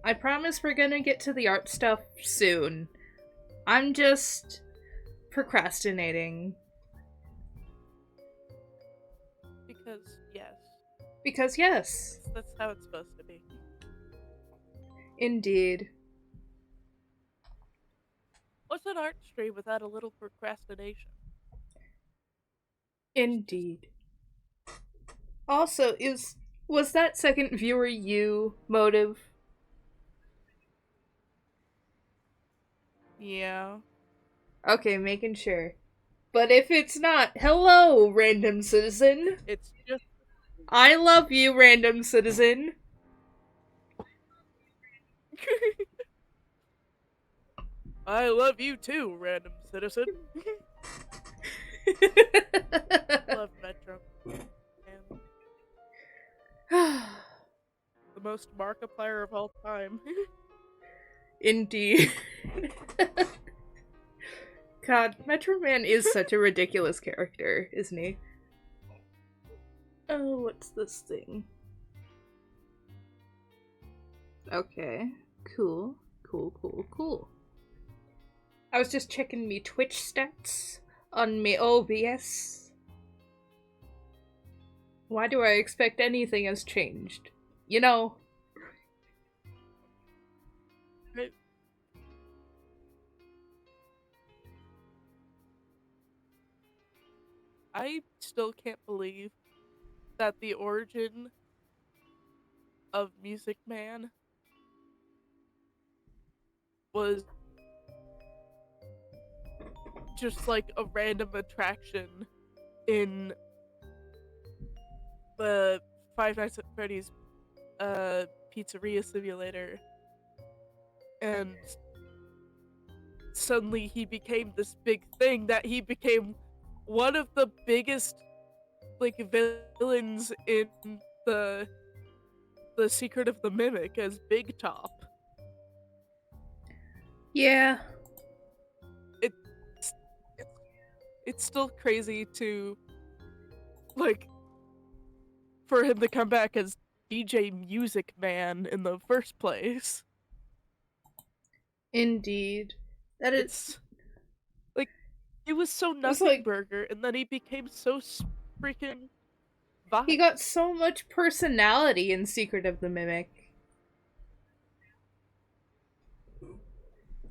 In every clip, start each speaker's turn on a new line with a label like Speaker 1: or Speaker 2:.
Speaker 1: I promise we're gonna get to the art stuff soon. I'm just procrastinating.
Speaker 2: Because, yes.
Speaker 1: Because yes.
Speaker 2: That's how it's supposed to be.
Speaker 1: Indeed.
Speaker 2: What's an art stream without a little procrastination?
Speaker 1: Indeed. Also, was that second viewer you, Motive?
Speaker 2: Yeah.
Speaker 1: Okay, making sure. But if it's not, hello, random citizen.
Speaker 2: It's just...
Speaker 1: I love you, random citizen.
Speaker 2: I love you too, random citizen. Love Metro. And the most Markiplier of all time.
Speaker 1: Indeed. God, Metro Man is such a ridiculous character, isn't he? Oh, what's this thing? Okay. Cool. Cool. I was just checking me Twitch stats on me OBS. Why do I expect anything has changed? You know.
Speaker 2: I still can't believe that the origin of Music Man was just like a random attraction in the Five Nights at Freddy's pizzeria simulator, and suddenly he became this big thing that he became one of the biggest like villains in the Secret of the Mimic as Big Top.
Speaker 1: Yeah.
Speaker 2: It's still crazy to like for him to come back as DJ Music Man in the first place.
Speaker 1: Indeed. That is.
Speaker 2: It's like it was so nothing
Speaker 1: like,
Speaker 2: burger, and then he became so freaking vibe.
Speaker 1: He got so much personality in Secret of the Mimic.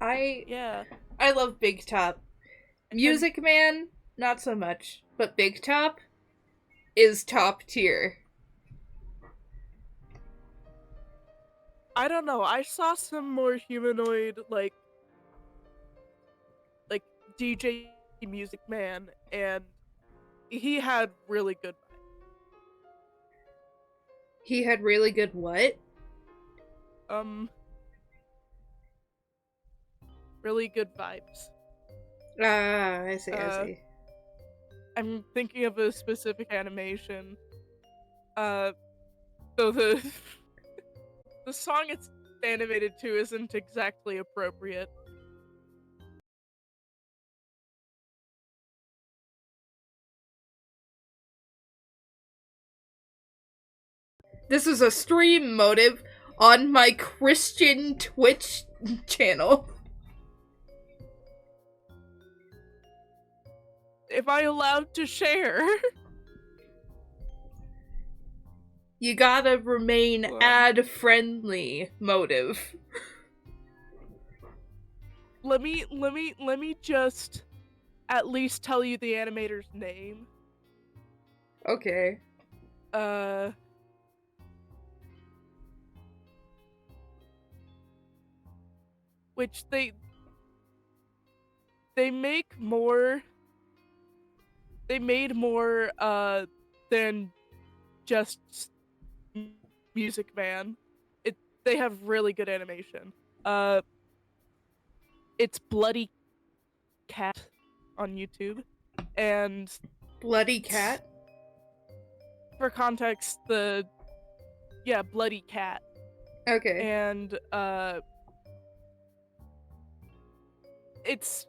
Speaker 2: Yeah.
Speaker 1: I love Big Top. Music Man, not so much. But Big Top is top tier.
Speaker 2: I don't know. I saw some more humanoid like DJ Music Man, and he had really good vibes.
Speaker 1: He had really good what?
Speaker 2: Really good vibes.
Speaker 1: Ah, I see.
Speaker 2: I'm thinking of a specific animation. So the the song it's animated to isn't exactly appropriate.
Speaker 1: This is a stream Motive on my Christian Twitch channel.
Speaker 2: Am I allowed to share?
Speaker 1: You gotta remain ad-friendly, Motive.
Speaker 2: Let me just at least tell you the animator's name.
Speaker 1: Okay.
Speaker 2: Which they make more. They made more than just Music Man. They have really good animation. It's Bloody Cat on YouTube, and
Speaker 1: Bloody Cat?
Speaker 2: For context, Bloody Cat.
Speaker 1: Okay.
Speaker 2: And it's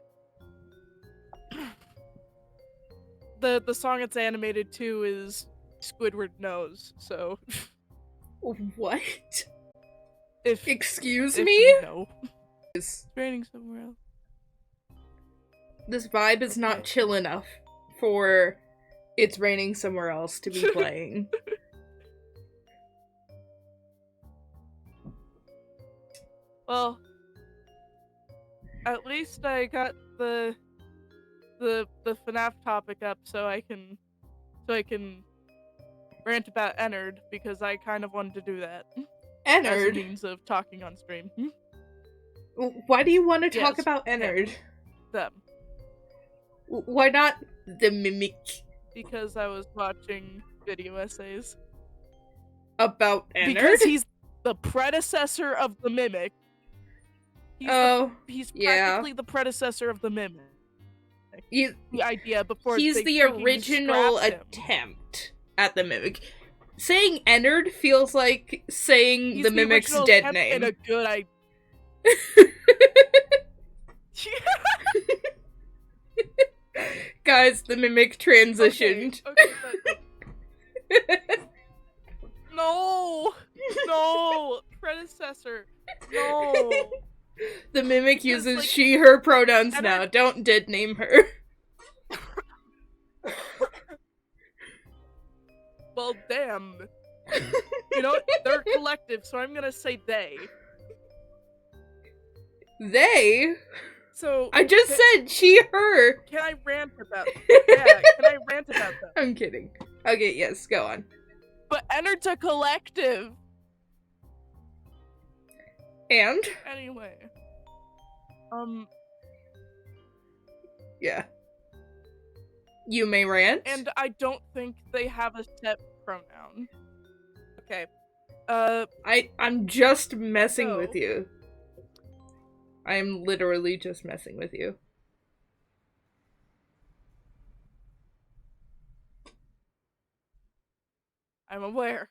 Speaker 2: the song it's animated to is Squidward Knows, so
Speaker 1: What? Excuse
Speaker 2: if
Speaker 1: me?
Speaker 2: you know. It's raining somewhere else.
Speaker 1: This vibe is not chill enough for It's Raining Somewhere Else to be playing.
Speaker 2: Well, at least I got the FNAF topic up so I can rant about Ennard, because I kind of wanted to do that.
Speaker 1: Ennard?
Speaker 2: As a means of talking on stream.
Speaker 1: Why do you want to talk about Ennard?
Speaker 2: Them.
Speaker 1: Why not the Mimic?
Speaker 2: Because I was watching video essays.
Speaker 1: About Ennard?
Speaker 2: Because he's the predecessor of the Mimic. He's practically the predecessor of the Mimic. The idea before
Speaker 1: he's the original attempt at the Mimic. Saying Ennard feels like saying the Mimic's dead name.
Speaker 2: And a good idea.
Speaker 1: Guys, the Mimic transitioned.
Speaker 2: Okay, No! Predecessor! No!
Speaker 1: The Mimic uses she, her pronouns now. Don't dead name her.
Speaker 2: Well, damn. You know, they're a collective, so I'm gonna say they.
Speaker 1: They?
Speaker 2: So
Speaker 1: I just said she, her.
Speaker 2: Can I rant about that?
Speaker 1: I'm kidding. Okay, yes, go on.
Speaker 2: But Ennard's a collective.
Speaker 1: And?
Speaker 2: Anyway.
Speaker 1: Yeah. You may rant.
Speaker 2: And I don't think they have a set pronoun. Okay.
Speaker 1: I'm just messing with you. I'm literally just messing with you.
Speaker 2: I'm aware.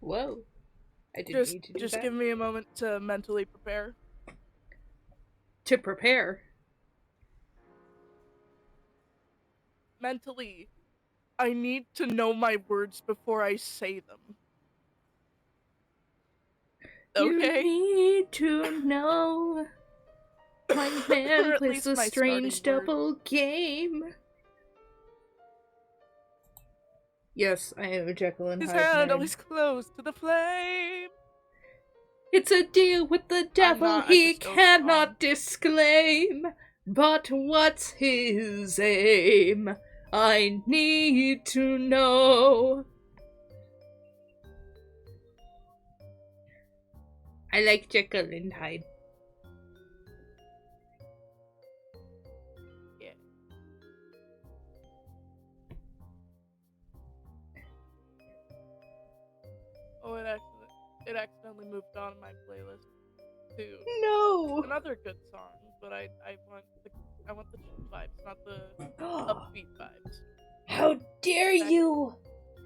Speaker 1: Whoa. I didn't need to do
Speaker 2: just
Speaker 1: that.
Speaker 2: give me a moment to mentally prepare.
Speaker 1: To prepare?
Speaker 2: Mentally. I need to know my words before I say them. Okay?
Speaker 1: You need to know. My man plays a strange double game. Yes, I am Jekyll and Hyde.
Speaker 2: His hand always close to the flame.
Speaker 1: It's a deal with the devil he cannot disclaim. But what's his aim? I need to know. I like Jekyll and Hyde.
Speaker 2: Yeah. Oh, it accidentally moved on my playlist too.
Speaker 1: No.
Speaker 2: Another good song, but I want the chill vibes, not the upbeat vibes.
Speaker 1: How dare you!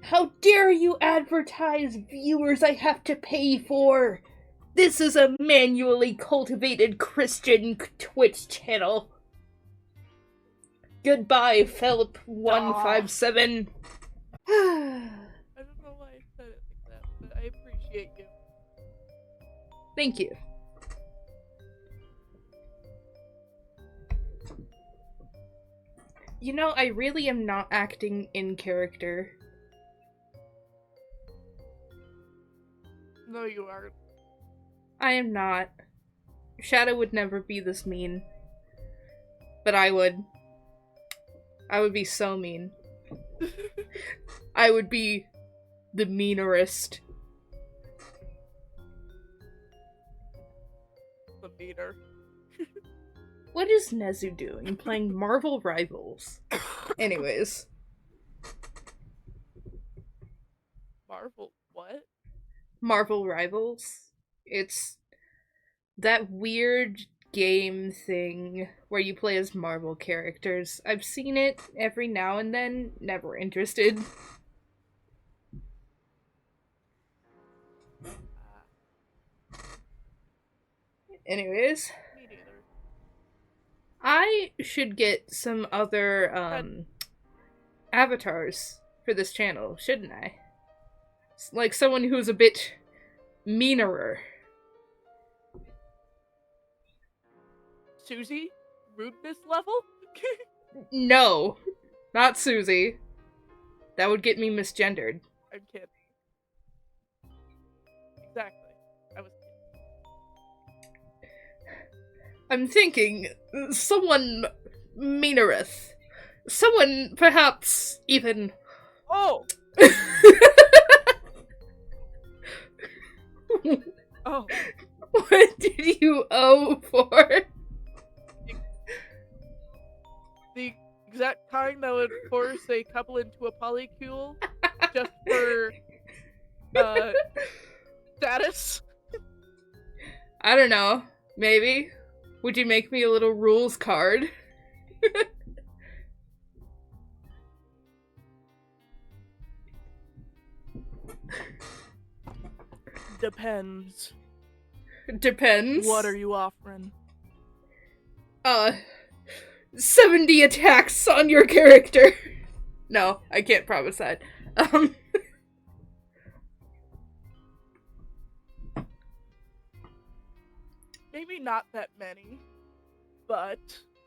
Speaker 1: How dare you advertise viewers I have to pay for! This is a manually cultivated Christian Twitch channel. Goodbye, Philip157.
Speaker 2: I don't know why I said it like that, but I appreciate you.
Speaker 1: Thank you. You know, I really am not acting in character.
Speaker 2: No, you aren't.
Speaker 1: I am not. Shadow would never be this mean. But I would. I would be so mean. I would be the meanerest.
Speaker 2: The meaner.
Speaker 1: What is Nezu doing? Playing Marvel Rivals. Anyways.
Speaker 2: Marvel what?
Speaker 1: Marvel Rivals. It's that weird game thing where you play as Marvel characters. I've seen it every now and then, never interested. Anyways.
Speaker 2: Me neither.
Speaker 1: I should get some other avatars for this channel, shouldn't I? Like someone who's a bit meanerer.
Speaker 2: Susie? Rudeness level?
Speaker 1: No, not Susie. That would get me misgendered.
Speaker 2: I'm kidding. Exactly. I was kidding.
Speaker 1: I'm thinking someone meanereth. Someone perhaps even...
Speaker 2: Oh! Oh.
Speaker 1: What did you owe for?
Speaker 2: The exact kind that would force a couple into a polycule just for status.
Speaker 1: I don't know. Maybe. Would you make me a little rules card?
Speaker 2: Depends.
Speaker 1: Depends.
Speaker 2: What are you offering?
Speaker 1: 70 attacks on your character. No, I can't promise that.
Speaker 2: Maybe not that many, but...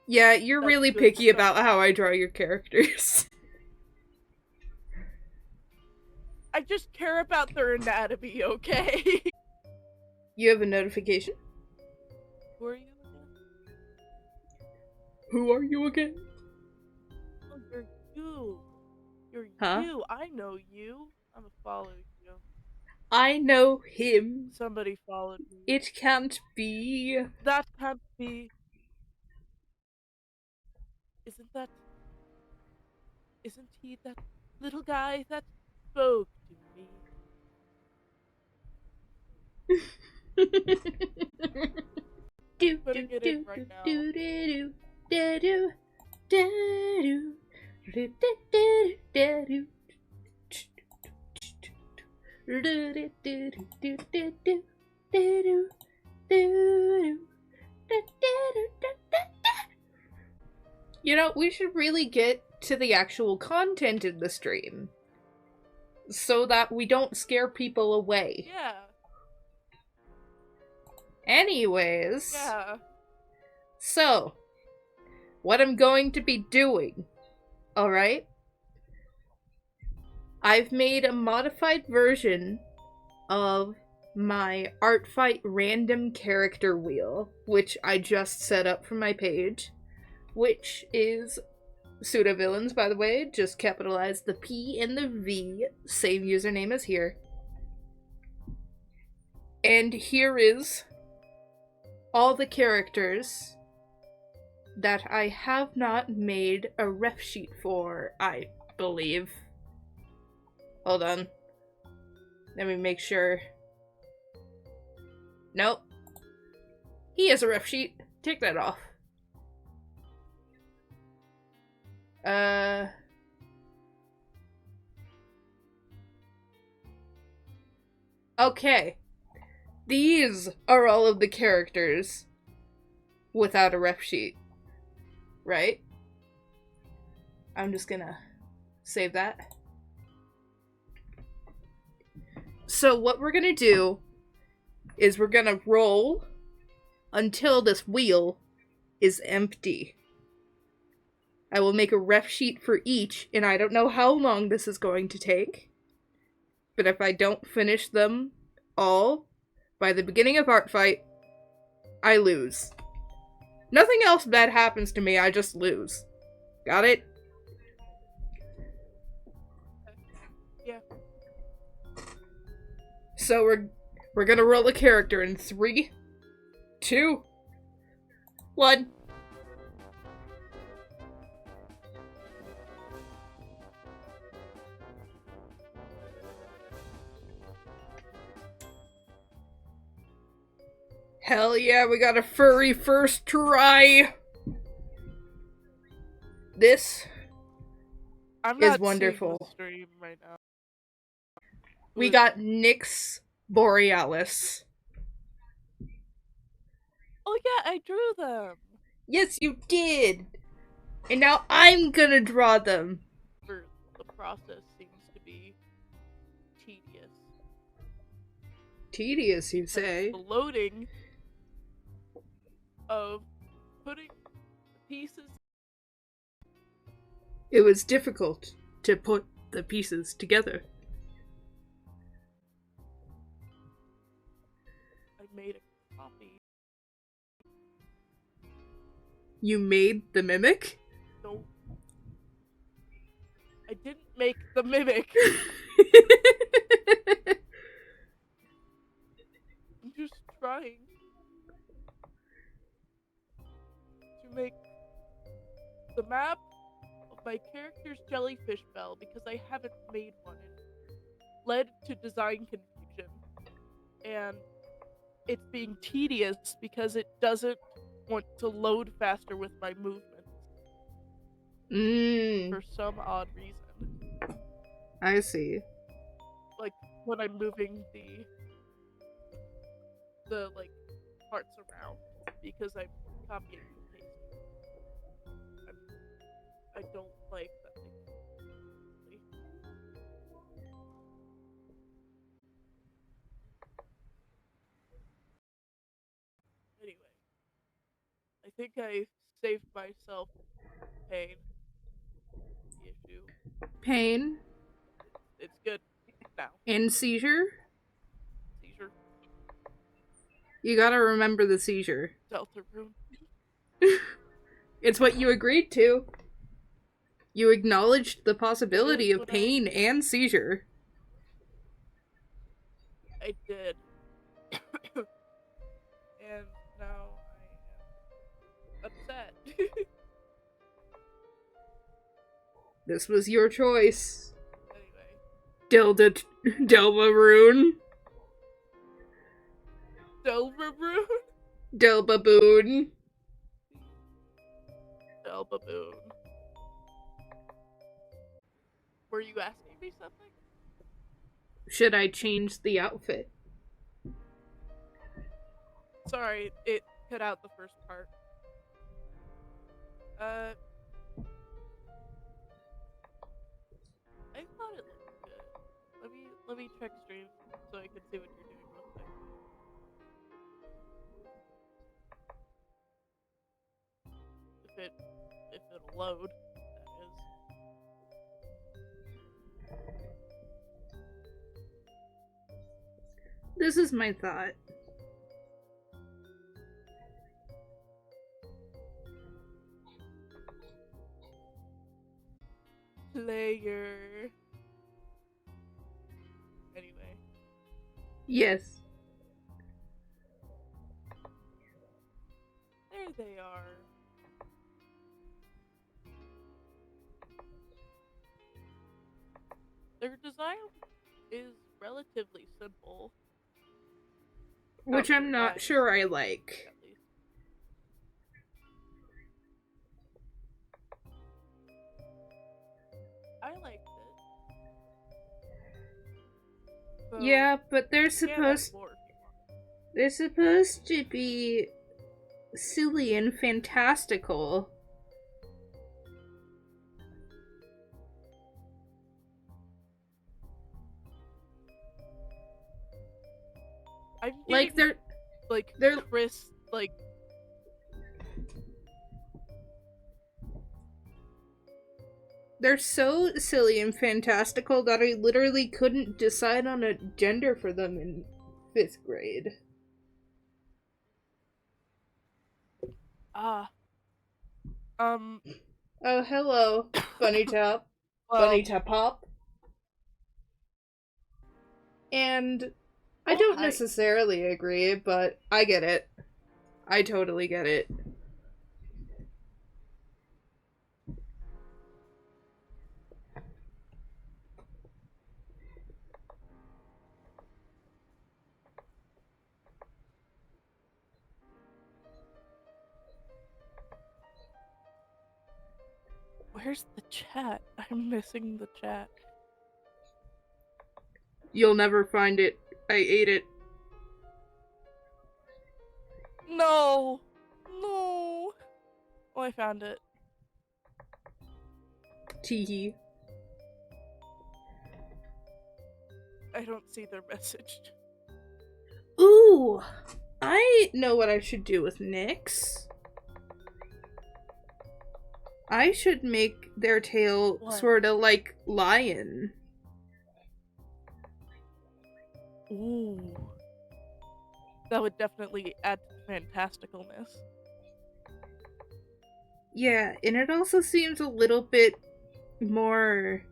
Speaker 1: Yeah, you're really picky about how I draw your characters.
Speaker 2: I just care about their anatomy, okay?
Speaker 1: You have a notification?
Speaker 2: Who are you again?
Speaker 1: Who are you again?
Speaker 2: Oh, you're you. You're
Speaker 1: Huh?
Speaker 2: you. I know you. I'm gonna follow you.
Speaker 1: I know him.
Speaker 2: Somebody followed me.
Speaker 1: It can't be.
Speaker 2: That can't be. Isn't he that little guy that spoke to me? Putting it in right now.
Speaker 1: You know, we should really get to the actual content in the stream so that we don't scare people away.
Speaker 2: Yeah.
Speaker 1: Anyways.
Speaker 2: Yeah.
Speaker 1: So, what I'm going to be doing, alright? I've made a modified version of my ArtFight random character wheel, which I just set up for my page, which is pseudo-villains, by the way. Just capitalize the P and the V, same username as here. And here is all the characters that I have not made a ref sheet for, I believe. Hold on. Let me make sure. Nope. He has a ref sheet. Take that off. Okay. These are all of the characters without a ref sheet. Right? I'm just gonna save that. So what we're gonna do is we're gonna roll until this wheel is empty. I will make a ref sheet for each, and I don't know how long this is going to take. But if I don't finish them all by the beginning of ArtFight, I lose. Nothing else bad happens to me, I just lose. Got it?
Speaker 2: Yeah.
Speaker 1: So we're gonna roll a character in 3, 2, 1. Hell yeah, we got a furry first try! This
Speaker 2: I'm
Speaker 1: is
Speaker 2: not
Speaker 1: wonderful.
Speaker 2: seeing the stream right now.
Speaker 1: We got Nyx Borealis.
Speaker 2: Oh yeah, I drew them.
Speaker 1: Yes, you did! And now I'm gonna draw them.
Speaker 2: For the process seems
Speaker 1: Tedious, you say?
Speaker 2: The loading of putting the pieces.
Speaker 1: It was difficult to put the pieces together.
Speaker 2: I made a copy.
Speaker 1: You made the mimic?
Speaker 2: No. I didn't make the mimic. I'm just trying to make the map of my character's jellyfish bell because I haven't made one and led to design confusion. And it's being tedious because it doesn't want to load faster with my movements for some odd reason.
Speaker 1: I see.
Speaker 2: Like when I'm moving the like parts around because I'm copying and pasting. I don't like that thing. Anyway, I think I saved myself pain. The issue.
Speaker 1: Pain
Speaker 2: It's good now.
Speaker 1: and seizure?
Speaker 2: Seizure.
Speaker 1: You gotta remember the seizure.
Speaker 2: Delta rune.
Speaker 1: It's what you agreed to. You acknowledged the possibility of pain and seizure.
Speaker 2: I did. And now I am upset.
Speaker 1: This was your choice.
Speaker 2: Anyway.
Speaker 1: Delva rune.
Speaker 2: Delbaboon?
Speaker 1: Delbaboon.
Speaker 2: Delbaboon. Were you asking me something?
Speaker 1: Should I change the outfit?
Speaker 2: Sorry, it cut out the first part. I thought it looked good. Let me check stream so I can see what you're doing real quick. If it'll load, that is.
Speaker 1: This is my thought.
Speaker 2: Player. Anyway.
Speaker 1: Yes.
Speaker 2: There they are. Their design is relatively simple.
Speaker 1: Which I'm not sure I like.
Speaker 2: At least. I liked it. So,
Speaker 1: yeah, but they're supposed to be silly and fantastical. Like they're
Speaker 2: Chris, like
Speaker 1: they're so silly and fantastical that I literally couldn't decide on a gender for them in 5th grade.
Speaker 2: Oh,
Speaker 1: hello, Bunny Top. Bunny Top Pop. And I don't necessarily agree, but I get it. I totally get it.
Speaker 2: Where's the chat? I'm missing the chat.
Speaker 1: You'll never find it. I ate it.
Speaker 2: No! No! Oh, I found it.
Speaker 1: Teehee.
Speaker 2: I don't see their message.
Speaker 1: Ooh! I know what I should do with Nyx. I should make their tail sort of like lion.
Speaker 2: Ooh. That would definitely add to fantasticalness.
Speaker 1: Yeah, and it also seems a little bit more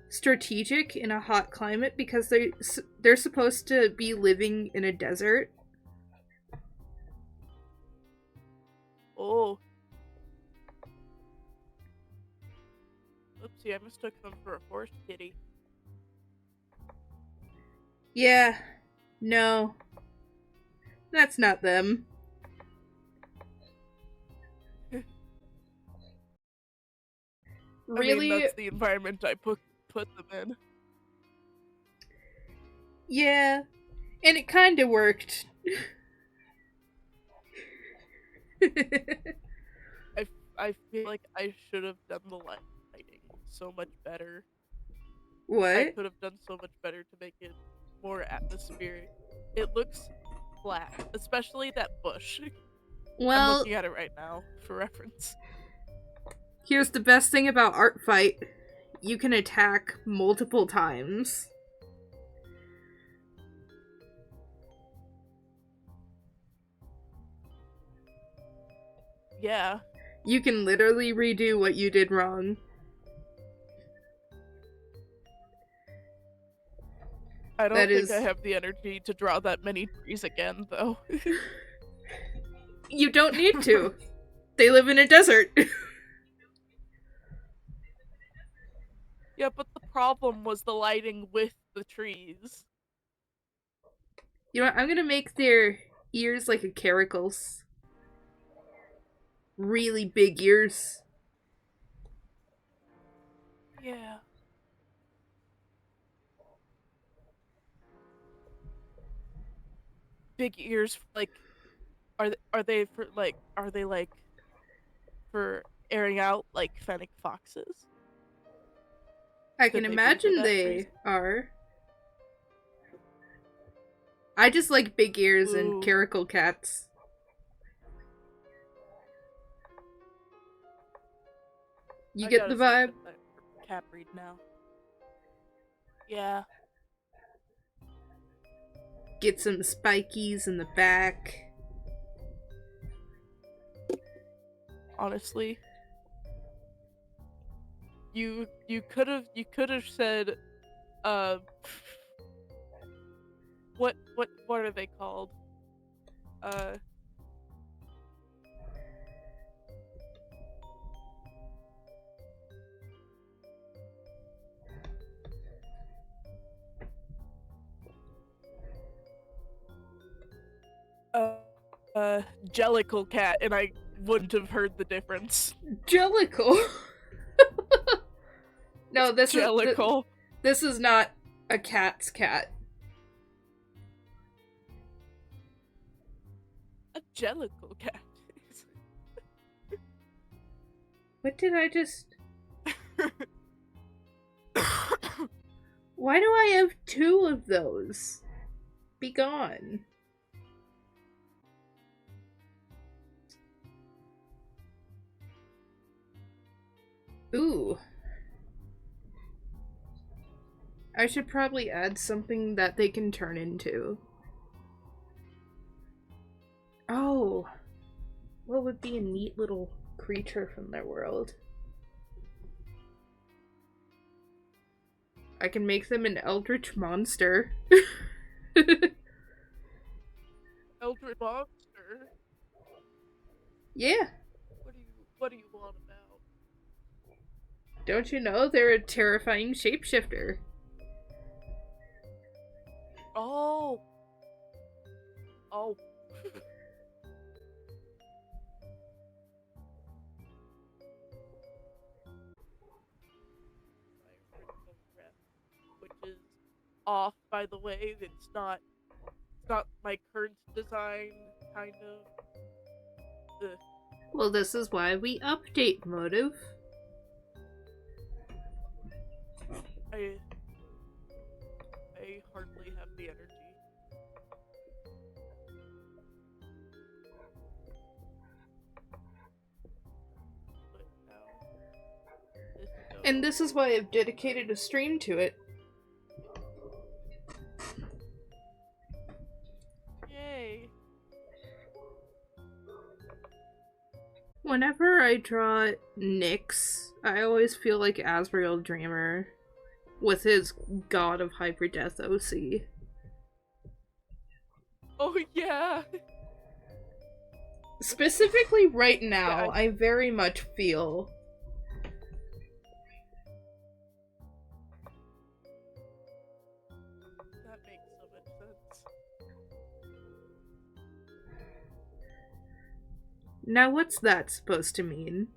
Speaker 1: strategic in a hot climate because they're supposed to be living in a desert.
Speaker 2: Oh. Oopsie, I mistook them for a forest kitty.
Speaker 1: Yeah. No. That's not them. Really?
Speaker 2: I mean, that's the environment I put them in.
Speaker 1: Yeah. And it kind of worked.
Speaker 2: I feel like I should have done the lighting so much better.
Speaker 1: What?
Speaker 2: I could have done so much better to make it more atmospheric. It looks flat, especially that bush.
Speaker 1: Well,
Speaker 2: I'm looking at it right now for reference.
Speaker 1: Here's the best thing about ArtFight. You can attack multiple times.
Speaker 2: Yeah.
Speaker 1: You can literally redo what you did wrong.
Speaker 2: I don't think I have the energy to draw that many trees again, though.
Speaker 1: You don't need to. They live in a desert.
Speaker 2: Yeah, but the problem was the lighting with the trees.
Speaker 1: You know what? I'm gonna make their ears like a caracal's. Really big ears.
Speaker 2: Yeah. Big ears, like, are they for for airing out like fennec foxes?
Speaker 1: I can imagine they are. I just like big ears and caracal cats. You get the vibe?
Speaker 2: Cat breed now. Yeah.
Speaker 1: Get some spikies in the back.
Speaker 2: Honestly, you could have said, what are they called? Jellicle cat, and I wouldn't have heard the difference.
Speaker 1: Jellicle? No, this is not a cat's cat.
Speaker 2: A Jellicle cat.
Speaker 1: What did I just... Why do I have 2 of those? Be gone. Ooh. I should probably add something that they can turn into. Oh. What would be a neat little creature from their world? I can make them an eldritch monster.
Speaker 2: Eldritch monster?
Speaker 1: Yeah.
Speaker 2: What do you want about?
Speaker 1: Don't you know they're a terrifying shapeshifter?
Speaker 2: Oh. Oh. Which is off, by the way. It's not my current design, kind of. Ugh.
Speaker 1: Well, this is why we update Motive.
Speaker 2: I hardly have the energy.
Speaker 1: And this is why I've dedicated a stream to it.
Speaker 2: Yay.
Speaker 1: Whenever I draw Nyx, I always feel like Asriel Dreamer with his God of Hyperdeath OC.
Speaker 2: Oh yeah.
Speaker 1: Specifically right now,
Speaker 2: Yeah,
Speaker 1: I very much feel
Speaker 2: that makes so much sense.
Speaker 1: Now what's that supposed to mean?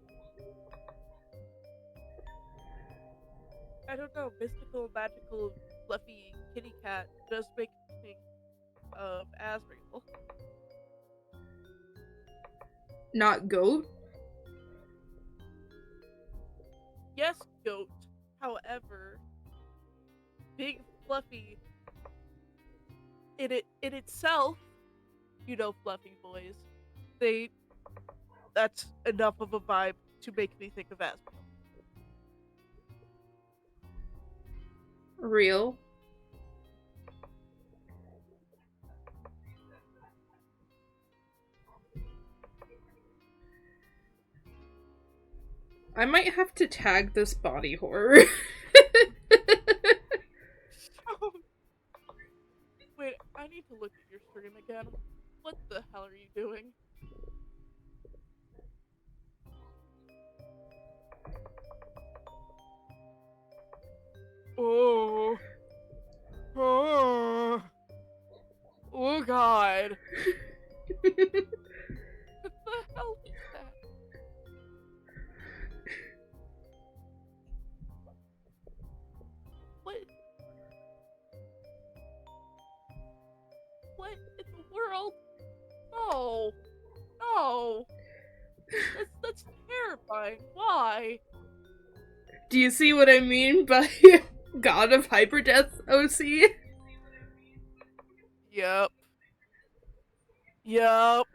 Speaker 2: I don't know, mystical, magical, fluffy kitty cat does make me think of Asriel.
Speaker 1: Not goat?
Speaker 2: Yes, goat. However, big fluffy in itself, you know, fluffy boys. That's enough of a vibe to make me think of Asriel.
Speaker 1: Real? I might have to tag this body horror.
Speaker 2: Wait, I need to look at your stream again. What the hell are you doing? Oh. Oh. Oh god. What the hell is that? What? What in the world? No. No. That's terrifying. Why?
Speaker 1: Do you see what I mean by God of Hyperdeath OC?
Speaker 2: Yup. Yup.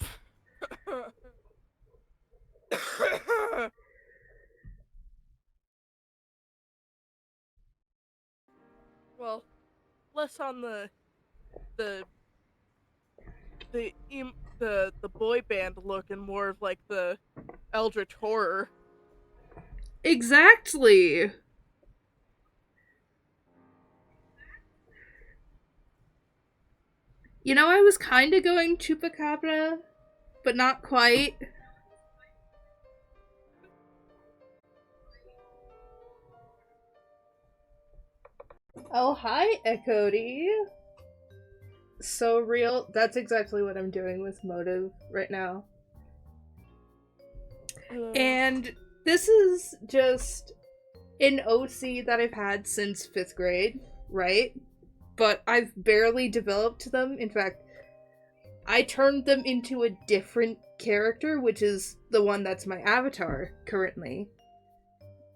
Speaker 2: Well, less on the boy band look and more of like the eldritch horror.
Speaker 1: Exactly. You know, I was kind of going Chupacabra, but not quite. Oh, hi, Echoedy. So real. That's exactly what I'm doing with Motive right now. And this is just an OC that I've had since 5th grade, right? But I've barely developed them. In fact, I turned them into a different character, which is the one that's my avatar currently.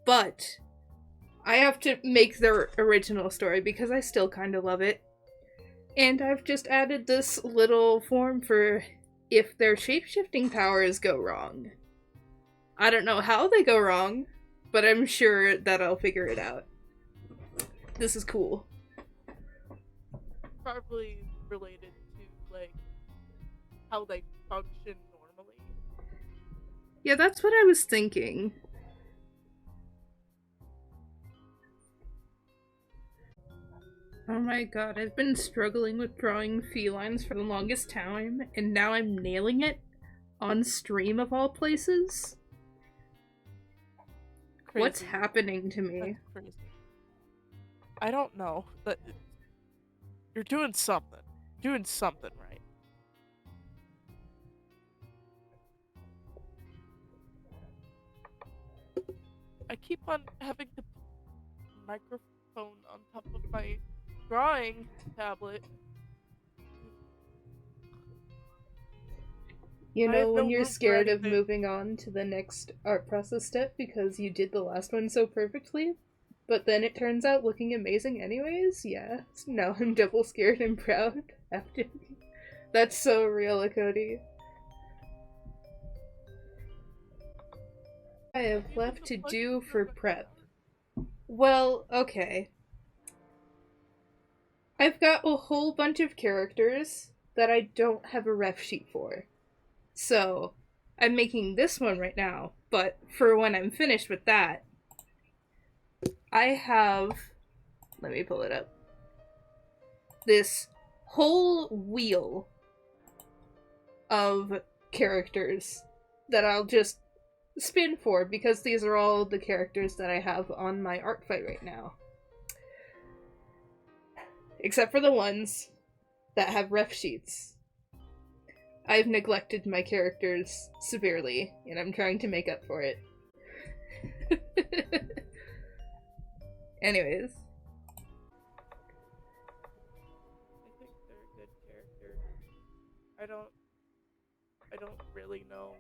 Speaker 1: But I have to make their original story because I still kind of love it. And I've just added this little form for if their shapeshifting powers go wrong. I don't know how they go wrong, but I'm sure that I'll figure it out. This is cool.
Speaker 2: Probably related to, like, how they function normally.
Speaker 1: Yeah, that's what I was thinking. Oh my god, I've been struggling with drawing felines for the longest time, and now I'm nailing it on stream of all places.
Speaker 2: Crazy.
Speaker 1: What's happening to me?
Speaker 2: That's crazy. I don't know. But you're doing something. Doing something right. I keep on having the microphone on top of my drawing tablet.
Speaker 1: You know, when you're
Speaker 2: room for
Speaker 1: scared of
Speaker 2: anything.
Speaker 1: moving on to the next art process step because you did the last one so perfectly, but then it turns out looking amazing anyways? Yeah. Now I'm double scared and proud after. That's so real, Cody. I have left to do for prep. Well, okay. I've got a whole bunch of characters that I don't have a ref sheet for. So, I'm making this one right now, but for when I'm finished with that, I have. Let me pull it up. This whole wheel of characters that I'll just spin for because these are all the characters that I have on my ArtFight right now. Except for the ones that have ref sheets. I've neglected my characters severely, and I'm trying to make up for it. Anyways.
Speaker 2: I think they're a good character. I don't really know.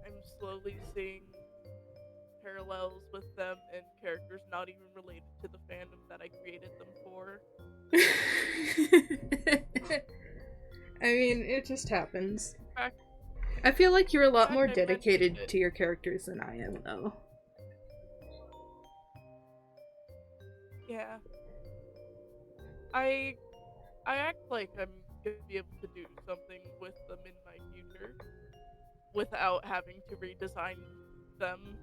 Speaker 2: I'm slowly seeing parallels with them and characters not even related to the fandom that I created them for.
Speaker 1: I mean, it just happens.
Speaker 2: Fact,
Speaker 1: I feel like you're a lot more
Speaker 2: I
Speaker 1: dedicated to your characters than I am, though.
Speaker 2: Yeah. I act like I'm gonna be able to do something with them in my future without having to redesign them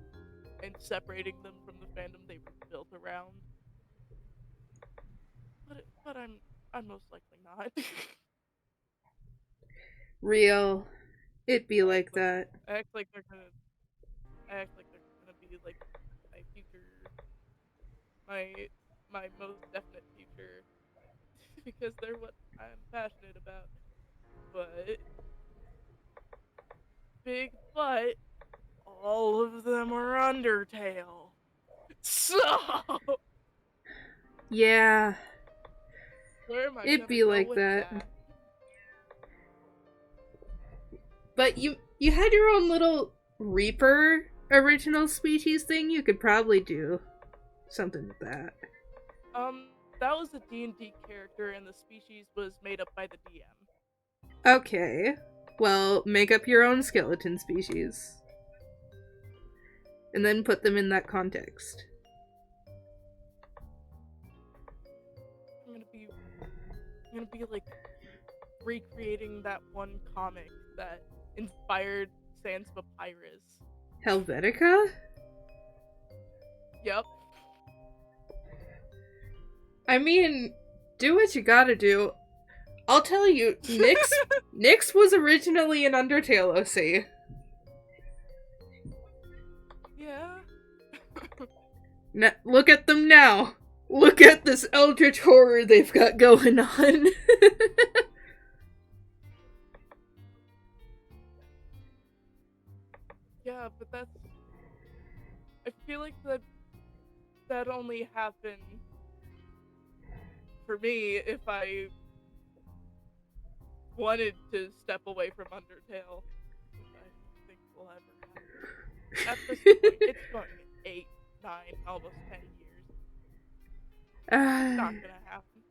Speaker 2: and separating them from the fandom they were built around. But I'm most likely not.
Speaker 1: Real. It be like that.
Speaker 2: I act like they're gonna be like my future, my most definite future, because they're what I'm passionate about. But big but all of them are Undertale. So
Speaker 1: Yeah.
Speaker 2: where am I
Speaker 1: It'd
Speaker 2: gonna
Speaker 1: be
Speaker 2: go
Speaker 1: like
Speaker 2: with
Speaker 1: that. But you had your own little Reaper original species thing. You could probably do something with that.
Speaker 2: That was a D&D character, and the species was made up by the DM.
Speaker 1: Okay. Well, make up your own skeleton species. And then put them in that context.
Speaker 2: I'm gonna be like recreating that one comic that inspired Sans Papyrus.
Speaker 1: Helvetica?
Speaker 2: Yep.
Speaker 1: I mean, do what you gotta do. I'll tell you, Nyx was originally an Undertale OC.
Speaker 2: Yeah.
Speaker 1: Look at them now. Look at this eldritch horror they've got going on.
Speaker 2: Yeah, but that's. I feel like that only happened for me if I wanted to step away from Undertale, which I don't think will ever happen. At this point, it's going 8, 9, almost 10 years. It's not gonna happen.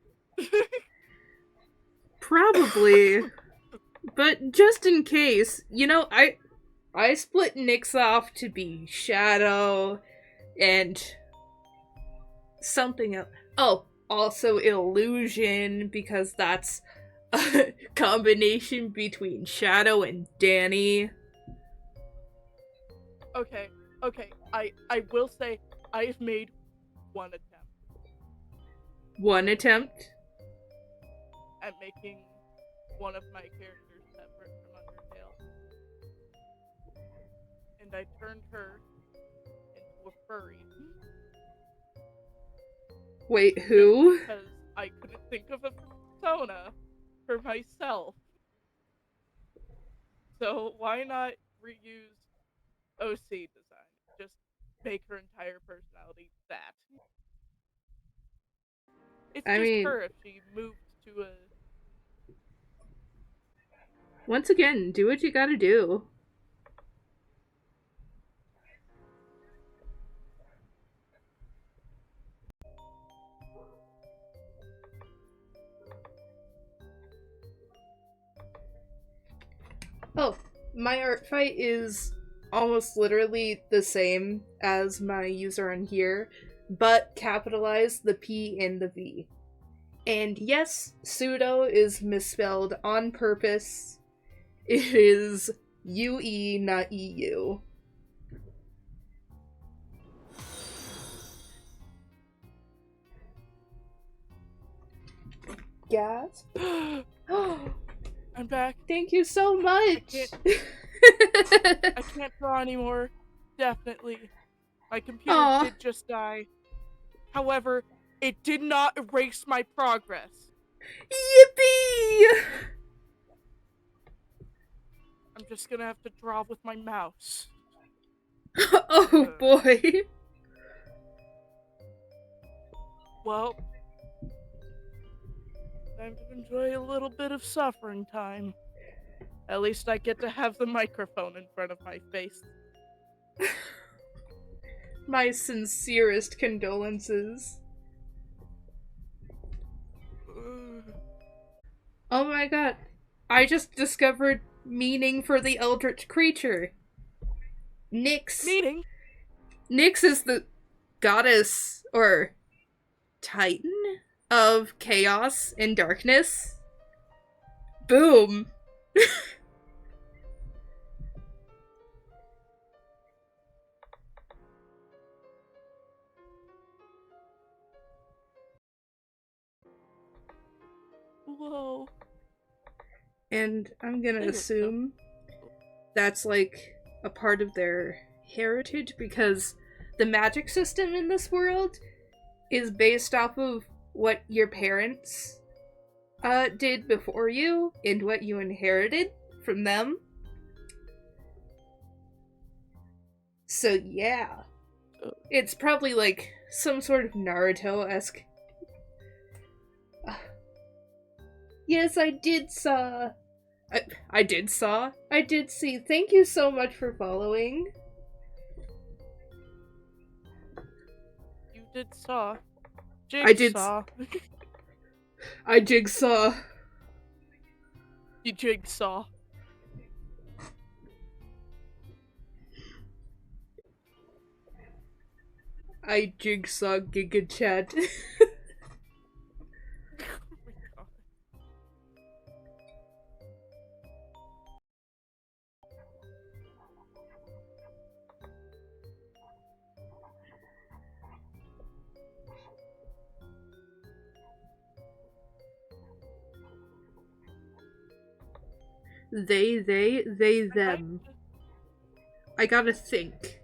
Speaker 1: Probably. But just in case, I split Nyx off to be Shadow and something else. Oh, also Illusion, because that's a combination between Shadow and Danny.
Speaker 2: Okay. I will say I've made one attempt.
Speaker 1: One attempt?
Speaker 2: At making one of my characters separate from Undertale. And I turned her into a furry.
Speaker 1: Wait, who?
Speaker 2: Just because I couldn't think of a persona for myself. So why not reuse OC design? Just make her entire personality that. It's her if she moved to a...
Speaker 1: Once again, do what you gotta do. Oh, my ArtFight is almost literally the same as my user on here, but capitalize the P and the V. And yes, pseudo is misspelled on purpose. It is UE, not EU. Gasp.
Speaker 2: I'm back.
Speaker 1: Thank you so much!
Speaker 2: I can't draw anymore. Definitely. My computer
Speaker 1: Aw.
Speaker 2: did just die. However, it did not erase my progress.
Speaker 1: Yippee!
Speaker 2: I'm just gonna have to draw with my mouse.
Speaker 1: Oh boy.
Speaker 2: Well, time to enjoy a little bit of suffering time. At least I get to have the microphone in front of my face.
Speaker 1: My sincerest condolences. Oh my god. I just discovered meaning for the eldritch creature. Nyx.
Speaker 2: Meaning?
Speaker 1: Nyx is the goddess, or titan, of chaos and darkness. Boom.
Speaker 2: Whoa.
Speaker 1: And I'm gonna assume that's like a part of their heritage, because the magic system in this world is based off of what your parents did before you and what you inherited from them. So yeah. It's probably like some sort of Naruto-esque. Yes, I did saw. I did saw. I did see. Thank you so much for following.
Speaker 2: You did saw.
Speaker 1: I did.
Speaker 2: Jigsaw.
Speaker 1: I jigsaw.
Speaker 2: You jigsaw.
Speaker 1: I jigsaw Giga Chat. They, them. I gotta think.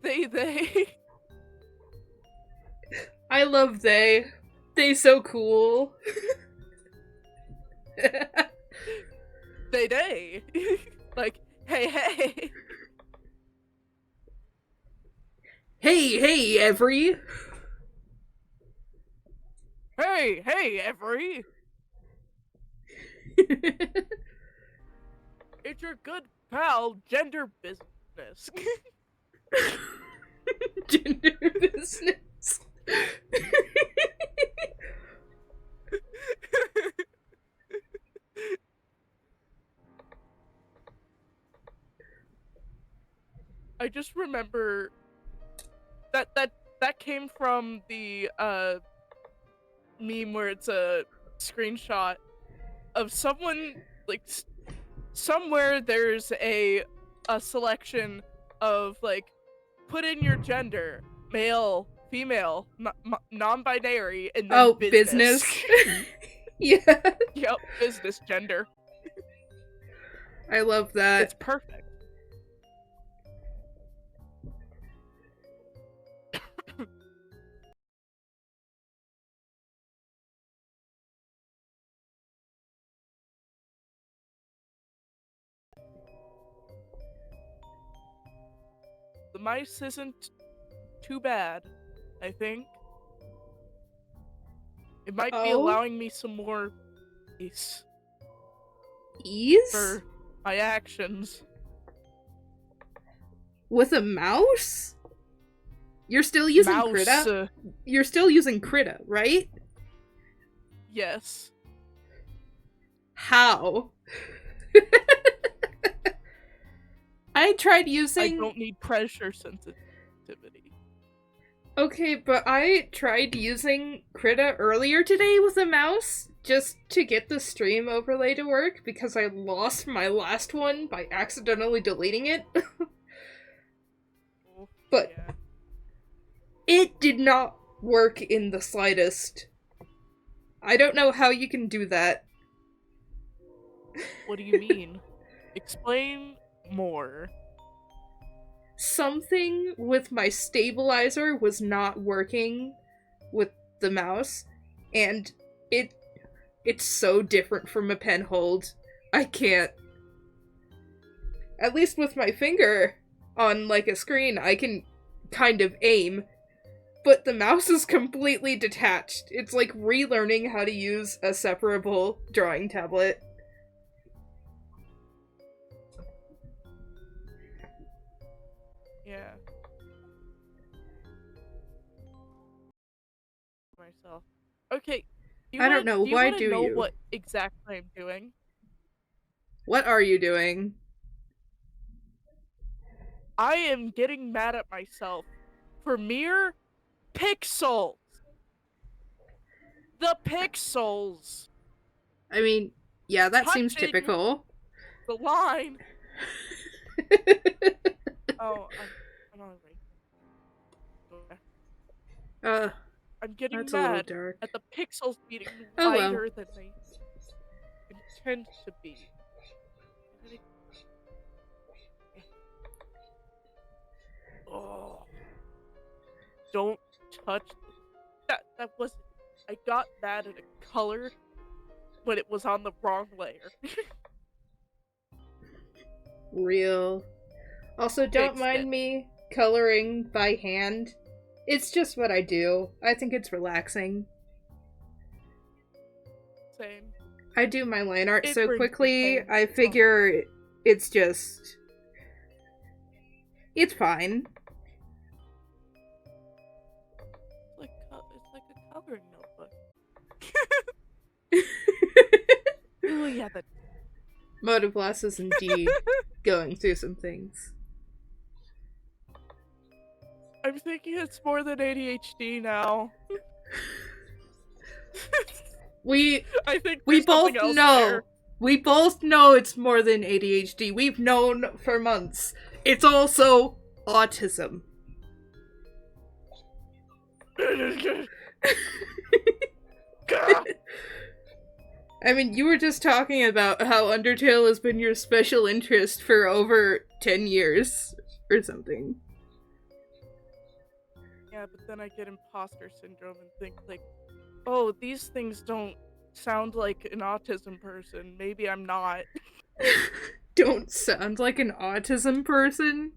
Speaker 2: They.
Speaker 1: I love they. They so cool.
Speaker 2: They. Like, hey.
Speaker 1: Hey, every.
Speaker 2: Hey, every. It's your good pal, Gender Business.
Speaker 1: Gender Business.
Speaker 2: I just remember that came from the meme where it's a screenshot of someone like somewhere there's a selection of like put in your gender, male, female, non-binary, and then business.
Speaker 1: Yeah.
Speaker 2: Yep, business gender.
Speaker 1: I love that.
Speaker 2: It's perfect. The mice isn't too bad, I think. It might be allowing me some more ease.
Speaker 1: Ease?
Speaker 2: For my actions.
Speaker 1: With a mouse? You're still using Krita? You're still using Krita, right?
Speaker 2: Yes.
Speaker 1: How? I tried
Speaker 2: I
Speaker 1: using...
Speaker 2: don't need pressure sensitivity.
Speaker 1: Okay, but I tried using Krita earlier today with a mouse just to get the stream overlay to work because I lost my last one by accidentally deleting it. But
Speaker 2: yeah.
Speaker 1: it did not work in the slightest. I don't know how you can do that.
Speaker 2: What do you mean? Explain more.
Speaker 1: Something with my stabilizer was not working with the mouse, and it's so different from a pen hold. I can't. At least with my finger on like a screen, I can kind of aim, but the mouse is completely detached. It's like relearning how to use a separable drawing tablet.
Speaker 2: Yeah. Myself. Okay.
Speaker 1: I don't know. Why
Speaker 2: do
Speaker 1: do
Speaker 2: you know
Speaker 1: you?
Speaker 2: what exactly I'm doing?
Speaker 1: What are you doing?
Speaker 2: I am getting mad at myself for mere pixels. The pixels.
Speaker 1: I mean, yeah, that seems
Speaker 2: Touching
Speaker 1: typical.
Speaker 2: the line. Oh, I'm on break. I'm getting
Speaker 1: That's a little
Speaker 2: mad
Speaker 1: dark.
Speaker 2: at the pixels being
Speaker 1: Oh well.
Speaker 2: wider than they intend to be. Oh, don't touch that. That wasn't. I got mad at a color when it was on the wrong layer.
Speaker 1: Real. Also, don't
Speaker 2: Fixed
Speaker 1: mind
Speaker 2: it.
Speaker 1: me coloring by hand. It's just what I do. I think it's relaxing.
Speaker 2: Same.
Speaker 1: I do my line art
Speaker 2: It
Speaker 1: so
Speaker 2: brings me
Speaker 1: quickly,
Speaker 2: pain.
Speaker 1: I figure it's just... It's fine.
Speaker 2: It's like a coloring notebook. Oh yeah, that.
Speaker 1: Motovlas is indeed going through some things.
Speaker 2: I'm thinking it's more than ADHD now. I think
Speaker 1: we
Speaker 2: there's
Speaker 1: both
Speaker 2: something else
Speaker 1: know.
Speaker 2: there.
Speaker 1: We both know it's more than ADHD. We've known for months. It's also autism. I mean, you were just talking about how Undertale has been your special interest for over 10 years or something.
Speaker 2: Yeah, but then I get imposter syndrome and think like, oh, these things don't sound like an autism person. Maybe I'm not.
Speaker 1: Don't sound like an autism person?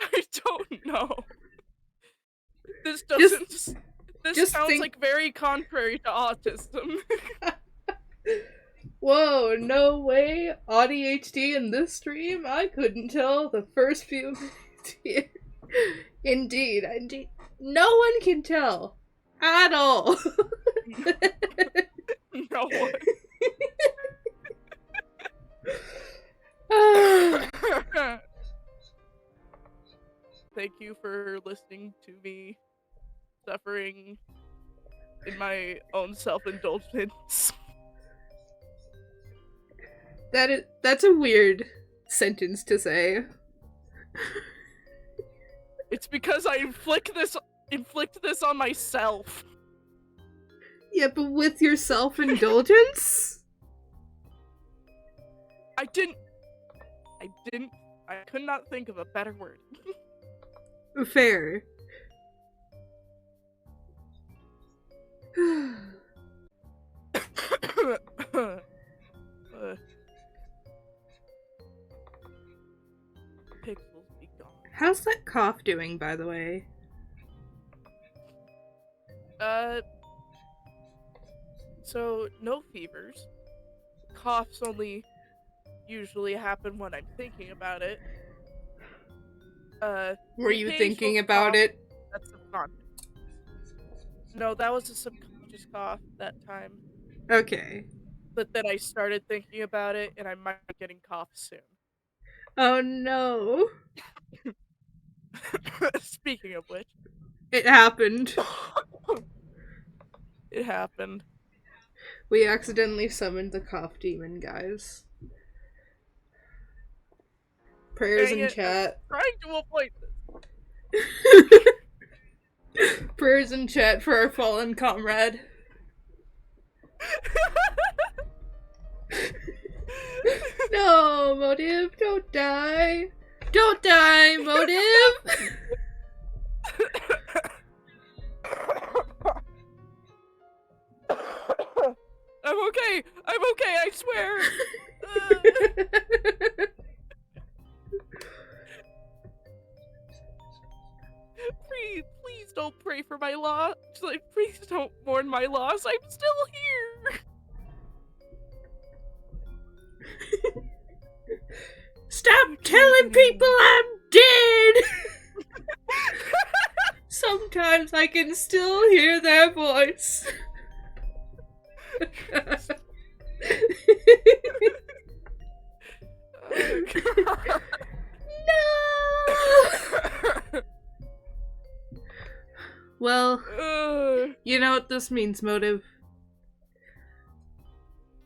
Speaker 2: I don't know. This doesn't. This sounds like very contrary to autism.
Speaker 1: Whoa, no way. ADHD in this stream? I couldn't tell the first few minutes here. Indeed. No one can tell. At all.
Speaker 2: No one. Thank you for listening to me suffering in my own self-indulgence.
Speaker 1: That's a weird sentence to say.
Speaker 2: It's because I inflict this on myself.
Speaker 1: Yeah, but with your self-indulgence?
Speaker 2: I could not think of a better word.
Speaker 1: Fair.
Speaker 2: Pixels be gone.
Speaker 1: How's that cough doing, by the way?
Speaker 2: So no fevers. Coughs only usually happen when I'm thinking about it.
Speaker 1: Were you thinking about it?
Speaker 2: That's subconscious. No, that was a subconscious cough that time.
Speaker 1: Okay.
Speaker 2: But then I started thinking about it, and I might be getting coughs soon.
Speaker 1: Oh no.
Speaker 2: Speaking of which,
Speaker 1: It happened.
Speaker 2: it happened.
Speaker 1: We accidentally summoned the cough demon, guys. Prayers
Speaker 2: Dang
Speaker 1: in
Speaker 2: it, I'm
Speaker 1: chat.
Speaker 2: trying to avoid
Speaker 1: Prayers in chat for our fallen comrade.
Speaker 2: this.
Speaker 1: No, Motive, don't die. Don't die, Motive!
Speaker 2: I'm okay, I swear. Please don't pray for my loss. Like, please don't mourn my loss. I'm still here.
Speaker 1: Stop telling people I'm dead! Sometimes I can still hear their voice. No! Well, you know what this means, Motive.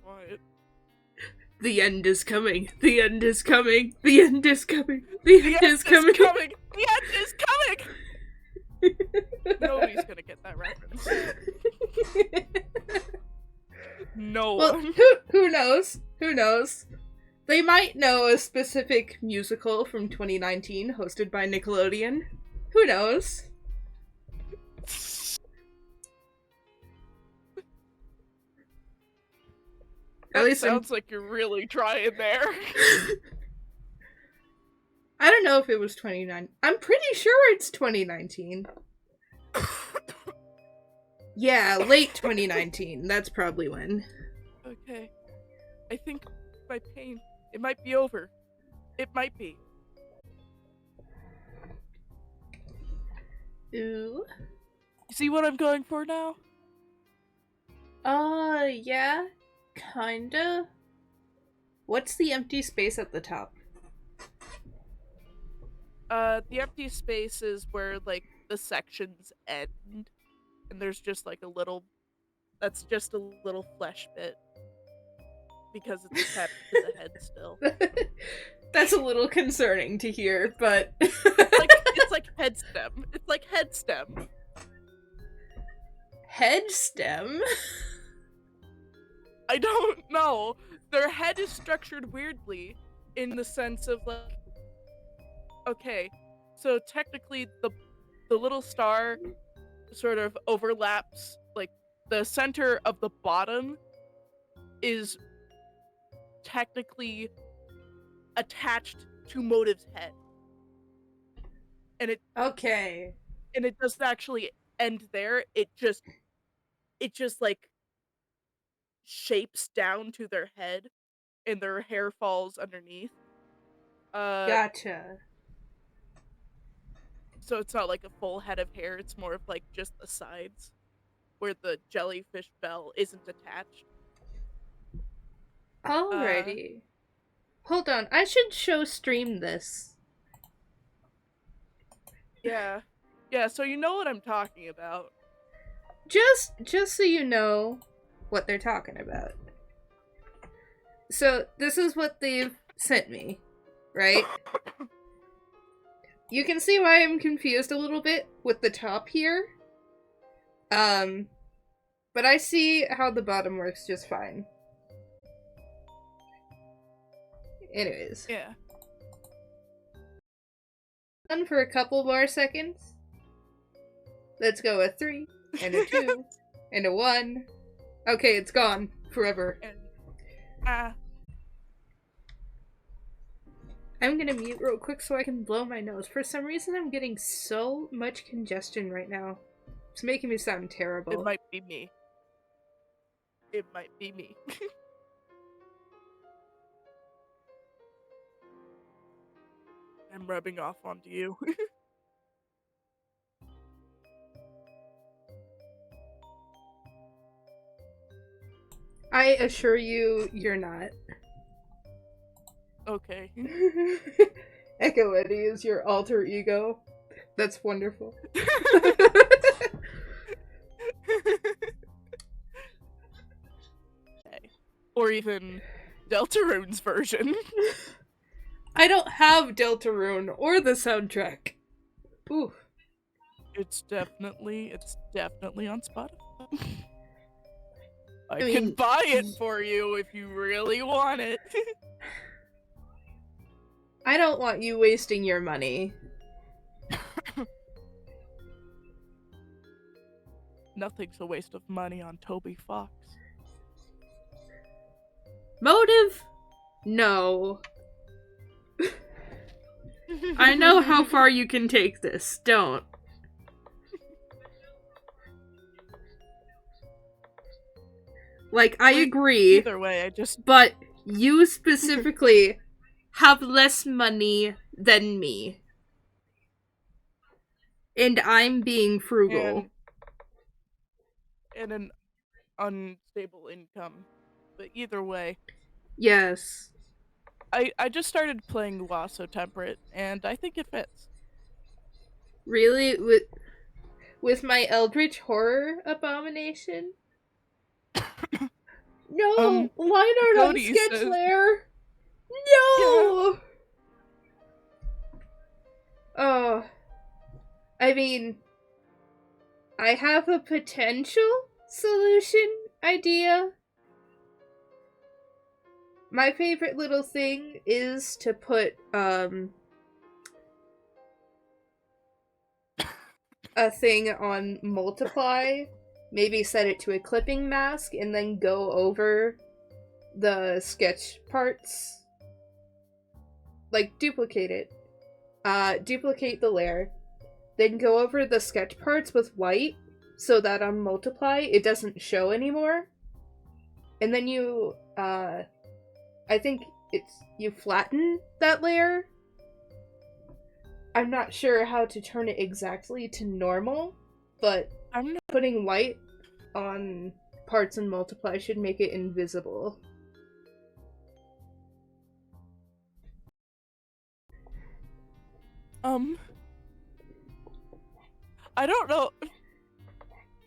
Speaker 2: What?
Speaker 1: The end is coming. The end is coming. The end is coming. The end is coming.
Speaker 2: The end is coming! Nobody's gonna get that reference. No
Speaker 1: Well,
Speaker 2: one.
Speaker 1: who knows? Who knows? They might know a specific musical from 2019 hosted by Nickelodeon. Who knows? At least
Speaker 2: sounds like you're really trying there.
Speaker 1: I don't know if it was 2019. I'm pretty sure it's 2019. Yeah, late 2019. That's probably when.
Speaker 2: Okay. I think my pain, it might be over. It might be.
Speaker 1: Ooh.
Speaker 2: You see what I'm going for now?
Speaker 1: Yeah. Kinda. What's the empty space at the top?
Speaker 2: The empty space is where, like, the sections end. And there's just, like, that's just a little flesh bit. Because it's attached to the head still.
Speaker 1: That's a little concerning to hear, but...
Speaker 2: it's like head stem. It's like head stem.
Speaker 1: Head stem?
Speaker 2: I don't know. Their head is structured weirdly in the sense of, like, okay, so technically the little star sort of overlaps, like, the center of the bottom is technically attached to Motive's head. And it doesn't actually end there. It just like shapes down to their head and their hair falls underneath.
Speaker 1: Gotcha.
Speaker 2: So it's not like a full head of hair, it's more of like just the sides where the jellyfish bell isn't attached.
Speaker 1: Alrighty. Hold on, I should show stream this.
Speaker 2: Yeah. Yeah, so you know what I'm talking about.
Speaker 1: Just so you know what they're talking about. So, this is what they've sent me, right? You can see why I'm confused a little bit with the top here. But I see how the bottom works just fine. Anyways.
Speaker 2: Yeah.
Speaker 1: On for a couple more seconds. Let's go a 3, and a 2, and a 1. Okay, it's gone. Forever.
Speaker 2: And,
Speaker 1: I'm gonna mute real quick so I can blow my nose. For some reason, I'm getting so much congestion right now. It's making me sound terrible.
Speaker 2: It might be me. It might be me. I'm rubbing off onto you.
Speaker 1: I assure you, you're not.
Speaker 2: Okay.
Speaker 1: Echo Eddie is your alter ego. That's wonderful.
Speaker 2: Or even Deltarune's version.
Speaker 1: I don't have Deltarune or the soundtrack. Ooh.
Speaker 2: It's definitely on Spotify. I
Speaker 1: mean,
Speaker 2: can buy it for you if you really want it.
Speaker 1: I don't want you wasting your money.
Speaker 2: Nothing's a waste of money on Toby Fox.
Speaker 1: Motive? No. I know how far you can take this. Don't. Like, I agree.
Speaker 2: Either way, I just...
Speaker 1: But you specifically have less money than me. And I'm being frugal.
Speaker 2: And an unstable income. But either way.
Speaker 1: Yes.
Speaker 2: I just started playing Waso Temperate, and I think it fits.
Speaker 1: Really? With my Eldritch Horror abomination? No! Line art on Sketch Lair! No! Yeah. Oh. I mean, I have a potential solution idea. My favorite little thing is to put, a thing on multiply, maybe set it to a clipping mask, and then go over the sketch parts. Like, duplicate it. Duplicate the layer. Then go over the sketch parts with white, so that on multiply, it doesn't show anymore. And then you, I think you flatten that layer. I'm not sure how to turn it exactly to normal, but putting white on parts and multiply should make it invisible.
Speaker 2: I don't know.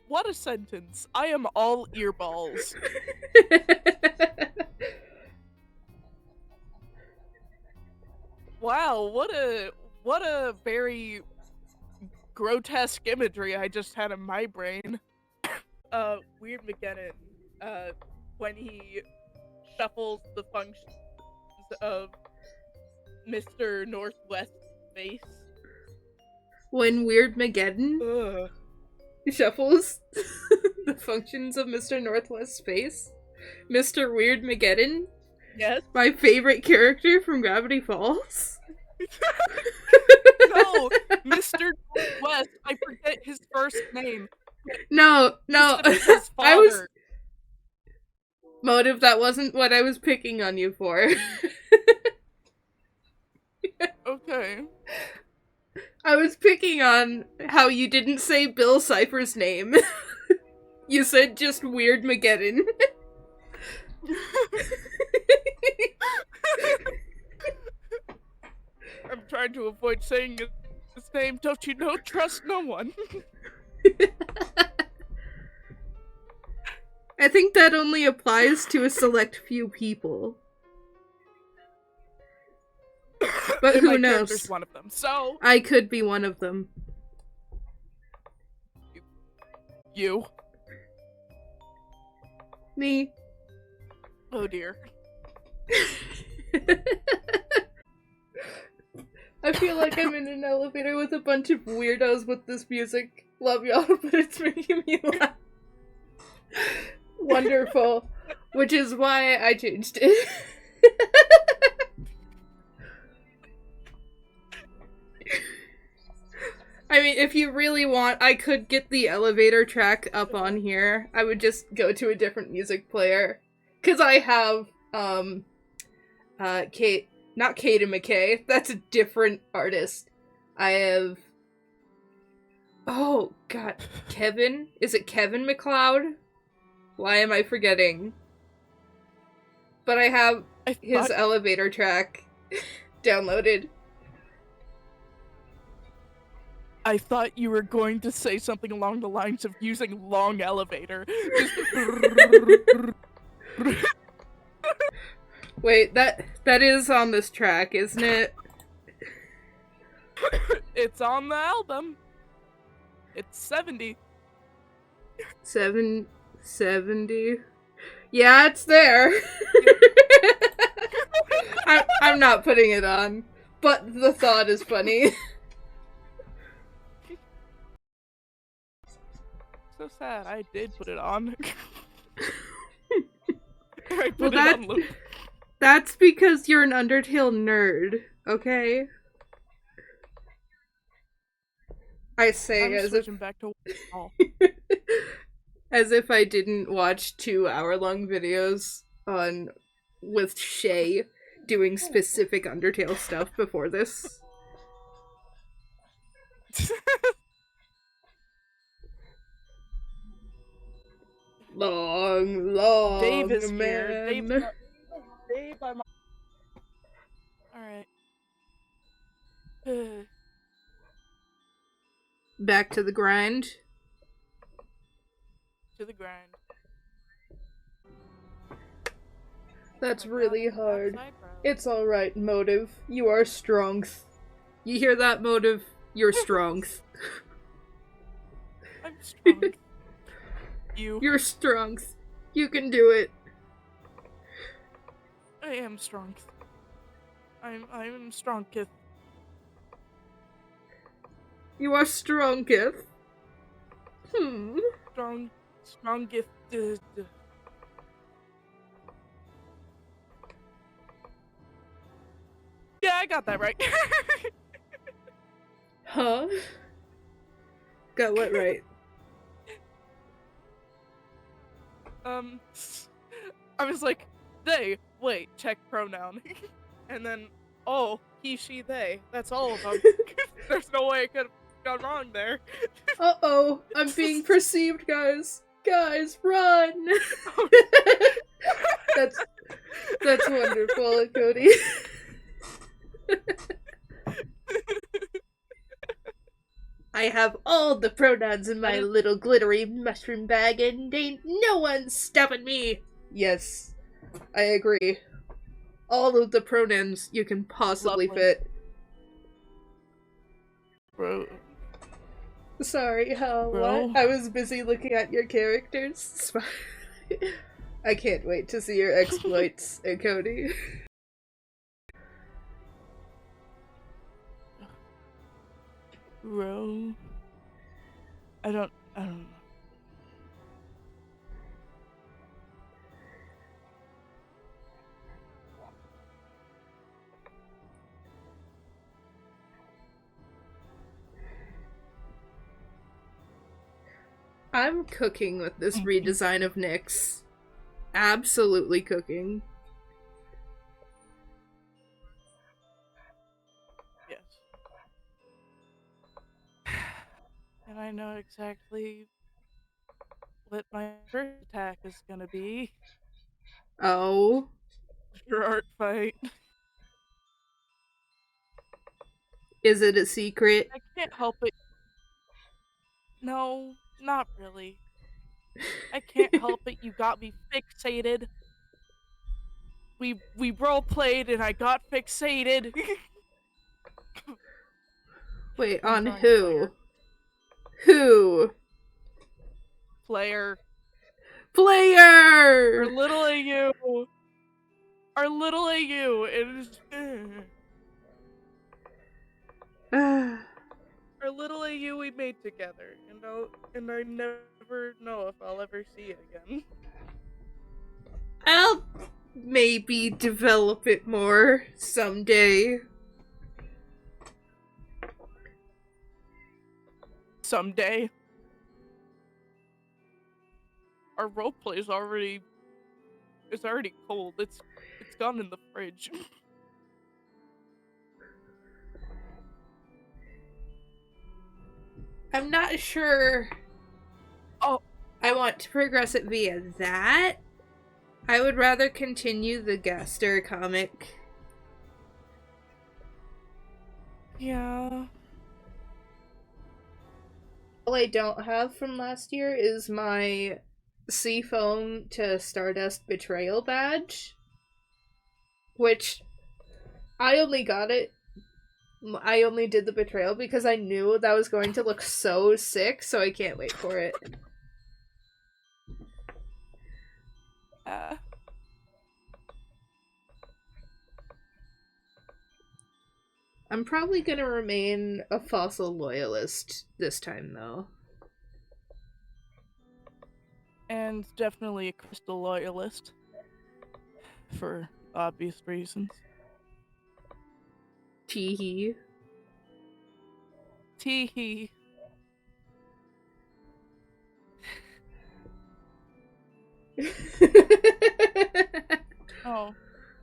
Speaker 2: What a sentence. I am all earballs. Wow, what a very grotesque imagery I just had in my brain. Weird Mageddon, when he shuffles the functions of Mr. Northwest's face.
Speaker 1: When Weird Mageddon shuffles the functions of Mr. Northwest's face? Mr. Weird Mageddon?
Speaker 2: Yes.
Speaker 1: My favorite character from Gravity Falls?
Speaker 2: No, Mr. Northwest. I forget his first name.
Speaker 1: No.
Speaker 2: His father.
Speaker 1: I was... Motive, that wasn't what I was picking on you for.
Speaker 2: Okay.
Speaker 1: I was picking on how you didn't say Bill Cipher's name. You said just Weird Mageddon.
Speaker 2: I'm trying to avoid saying his name. Don't you know? Trust no one.
Speaker 1: I think that only applies to a select few people. But
Speaker 2: and
Speaker 1: who
Speaker 2: my
Speaker 1: knows?
Speaker 2: Character's one of them, so
Speaker 1: I could be one of them.
Speaker 2: You.
Speaker 1: Me.
Speaker 2: Oh dear.
Speaker 1: I feel like I'm in an elevator with a bunch of weirdos with this music. Love y'all, but it's making me laugh. Wonderful. Which is why I changed it. I mean, if you really want, I could get the elevator track up on here. I would just go to a different music player. Cause I have, Kate, not Kate and McKay. That's a different artist. I have, oh god, Kevin? Is it Kevin MacLeod? Why am I forgetting? But I have his elevator track downloaded.
Speaker 2: I thought you were going to say something along the lines of using long elevator.
Speaker 1: Wait, that is on this track, isn't it?
Speaker 2: It's on the album. It's 70.
Speaker 1: 770. Yeah, it's there. I'm not putting it on, but the thought is funny.
Speaker 2: So sad. I did put it on. I put
Speaker 1: Well,
Speaker 2: it on loop.
Speaker 1: That's because you're an Undertale nerd, okay? I say
Speaker 2: I'm
Speaker 1: as
Speaker 2: switching
Speaker 1: if
Speaker 2: back to all.
Speaker 1: as if I didn't watch 2-hour-long videos on with Shay doing specific Undertale stuff before this. Long
Speaker 2: Dave is
Speaker 1: man.
Speaker 2: here. Dave, I'm. Alright.
Speaker 1: Back to the grind.
Speaker 2: To the grind.
Speaker 1: That's
Speaker 2: Oh my
Speaker 1: really
Speaker 2: God,
Speaker 1: hard.
Speaker 2: outside, bro.
Speaker 1: It's alright, Motive. You are strong. You hear that, Motive? You're strong.
Speaker 2: I'm strong.
Speaker 1: You're strong. You can do it.
Speaker 2: I am strong. I'm strong, kid.
Speaker 1: You are strong, Kith.
Speaker 2: Strong gifted. Yeah, I got that right.
Speaker 1: Huh? Got what right?
Speaker 2: I was like, they, wait, check pronoun. And then, oh, he, she, they. That's all of them. There's no way I could have gone wrong there.
Speaker 1: Uh-oh, I'm being perceived, guys. Guys, run! That's wonderful, Cody. I have all the pronouns in my little glittery mushroom bag, and ain't no one stopping me. Yes, I agree. All of the pronouns you can possibly
Speaker 2: Lovely.
Speaker 1: fit.
Speaker 2: Bro.
Speaker 1: Sorry,
Speaker 2: Bro.
Speaker 1: what? I was busy looking at your characters. I can't wait to see your exploits, Cody.
Speaker 2: Bro. I don't know.
Speaker 1: I'm cooking with this redesign of Nyx. Absolutely cooking.
Speaker 2: Yes. And I know exactly what my first attack is gonna be.
Speaker 1: Oh.
Speaker 2: Your art fight.
Speaker 1: Is it a secret?
Speaker 2: I can't help it. No, not really. I can't help it. You got me fixated. We role played and I got fixated.
Speaker 1: Wait,
Speaker 2: I'm
Speaker 1: on
Speaker 2: drawing
Speaker 1: who?
Speaker 2: player.
Speaker 1: Who?
Speaker 2: Player.
Speaker 1: Player!
Speaker 2: Our little AU. Our little AU. It is. Our little AU we made together, and I never know if I'll ever see it again.
Speaker 1: I'll maybe develop it more someday.
Speaker 2: Someday. Our roleplay is already cold. It's gone in the fridge.
Speaker 1: I'm not sure.
Speaker 2: Oh,
Speaker 1: I want to progress it via that. I would rather continue the Gaster comic.
Speaker 2: Yeah.
Speaker 1: All I don't have from last year is my Seafoam to Stardust Betrayal badge, which I only got it. I only did the betrayal because I knew that was going to look so sick, so I can't wait for it. I'm probably gonna remain a Fossil loyalist this time, though.
Speaker 2: And definitely a Crystal loyalist. For obvious reasons.
Speaker 1: Teehee.
Speaker 2: Teehee. Oh,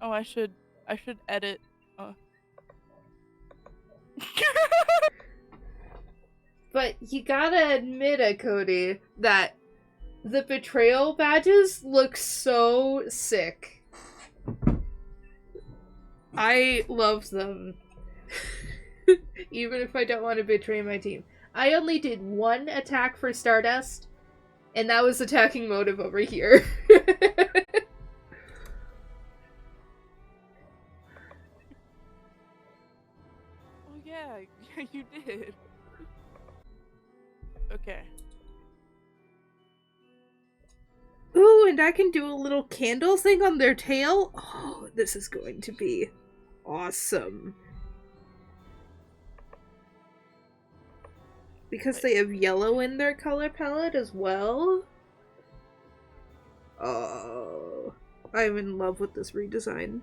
Speaker 2: I should edit.
Speaker 1: But you gotta admit it, Cody, that the betrayal badges look so sick. I love them. Even if I don't want to betray my team. I only did one attack for Stardust, and that was attacking motive over here.
Speaker 2: Oh yeah, you did. Okay.
Speaker 1: Ooh, and I can do a little candle thing on their tail? Oh, this is going to be awesome. Because they have yellow in their color palette as well. Oh, I'm in love with this redesign.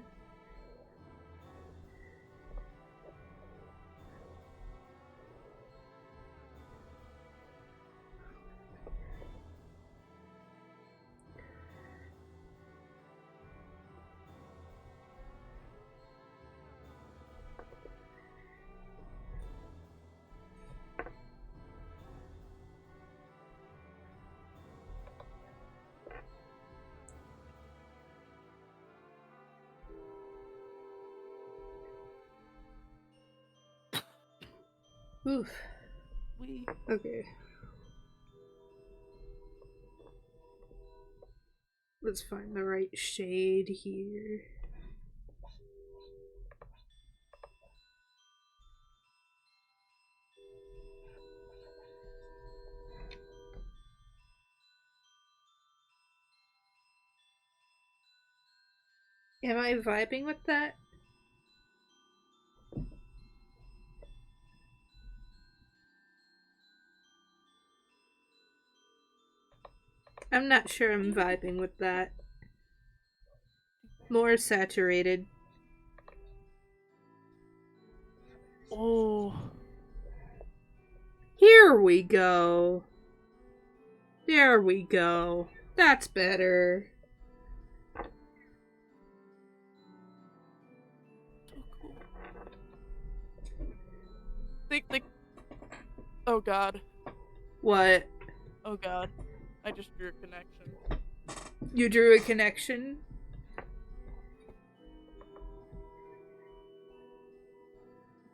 Speaker 1: Oof. Okay. Let's find the right shade here. Am I vibing with that? I'm not sure I'm vibing with that. More saturated.
Speaker 2: Oh.
Speaker 1: Here we go. There we go. That's better.
Speaker 2: So cool. Think. Oh god.
Speaker 1: What?
Speaker 2: Oh god. I just drew a connection.
Speaker 1: You drew a connection?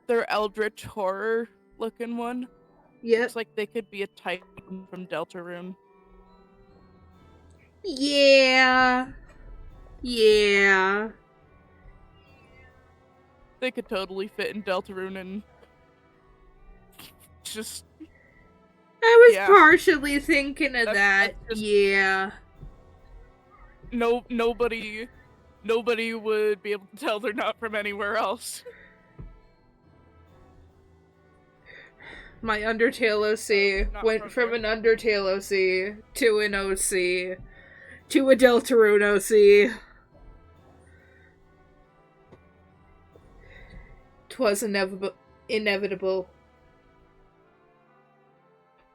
Speaker 2: Their Eldritch Horror looking one.
Speaker 1: Yep.
Speaker 2: Looks like they could be a Titan from Deltarune.
Speaker 1: Yeah. Yeah.
Speaker 2: They could totally fit in Deltarune and just
Speaker 1: I was partially thinking of that.
Speaker 2: Just,
Speaker 1: yeah.
Speaker 2: Nobody would be able to tell they're not from anywhere else.
Speaker 1: My Undertale OC went from an Undertale OC to an OC to a Deltarune OC. 'Twas inevitable.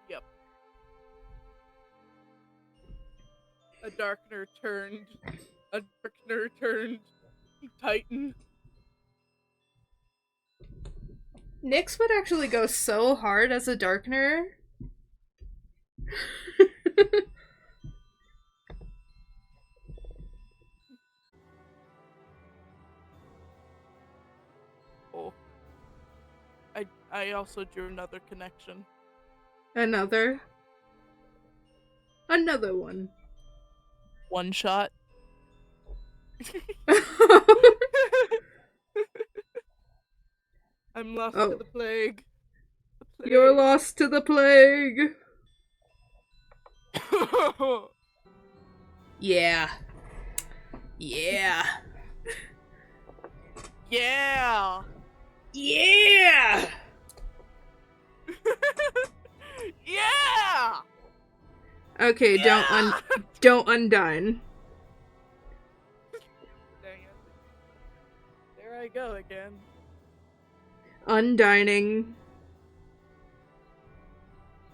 Speaker 2: Yep. A Darkner turned Titan.
Speaker 1: Nyx would actually go so hard as a Darkner.
Speaker 2: Oh. I also drew another connection.
Speaker 1: Another one.
Speaker 2: One shot. I'm lost to the plague.
Speaker 1: You're lost to the plague. Yeah. Yeah.
Speaker 2: Yeah.
Speaker 1: Yeah.
Speaker 2: Yeah.
Speaker 1: Okay,
Speaker 2: Yeah!
Speaker 1: don't undine.
Speaker 2: Dang it. There I go again.
Speaker 1: Undining.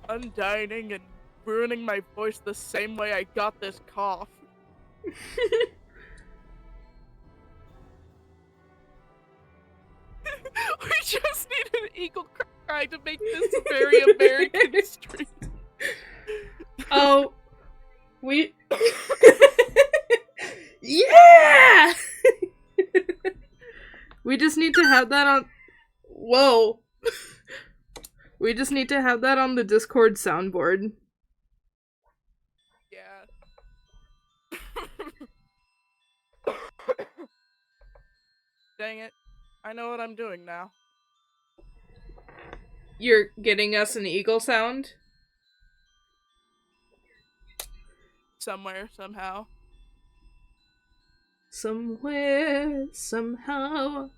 Speaker 2: Undining and ruining my voice the same way I got this cough. We just need an eagle cry to make this very American stream.
Speaker 1: Oh, we... Yeah! We just need to have that on... Whoa. We just need to have that on the Discord soundboard.
Speaker 2: Yeah. Dang it. I know what I'm doing now.
Speaker 1: You're getting us an eagle sound?
Speaker 2: Somewhere, somehow.
Speaker 1: Somewhere, somehow.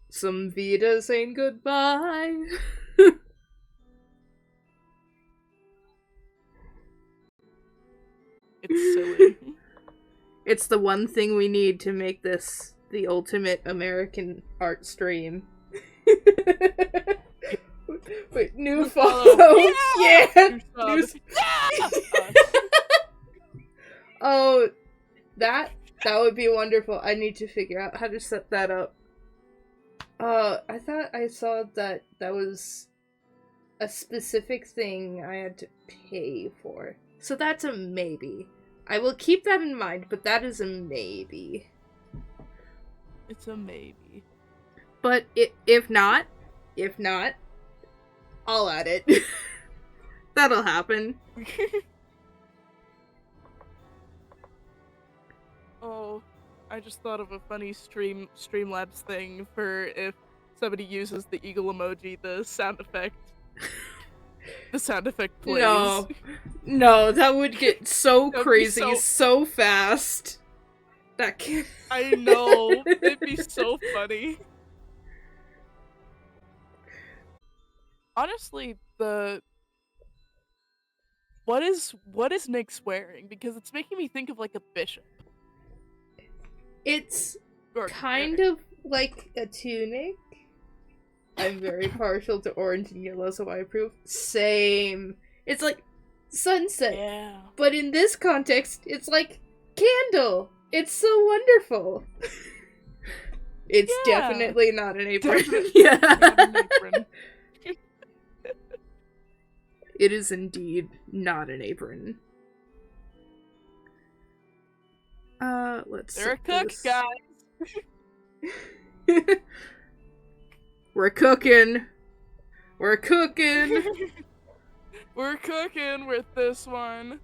Speaker 1: Some Vita saying goodbye.
Speaker 2: It's silly.
Speaker 1: It's the one thing we need to make this the ultimate American art stream. Wait, new follow. Yeah! Oh, that would be wonderful. I need to figure out how to set that up. I thought I saw that was a specific thing I had to pay for. So that's a maybe. I will keep that in mind, but that is a maybe.
Speaker 2: It's a maybe.
Speaker 1: But if not, I'll add it. That'll happen.
Speaker 2: Oh, I just thought of a funny Streamlabs thing for if somebody uses the eagle emoji, the sound effect. The sound effect plays.
Speaker 1: No, that would get so crazy so fast. That can't...
Speaker 2: I know. It'd be so funny. Honestly, what is Nick's wearing? Because it's making me think of like a bishop.
Speaker 1: It's kind of like a tunic. I'm very partial to orange and yellow, so I approve. Same. It's like sunset. Yeah. But in this context, it's like candle. It's so wonderful. It's definitely not an apron. Yeah. Not an apron. It is indeed not an apron. Let's
Speaker 2: They're a cook, guys.
Speaker 1: We're cooking. We're cooking.
Speaker 2: We're cooking with this one.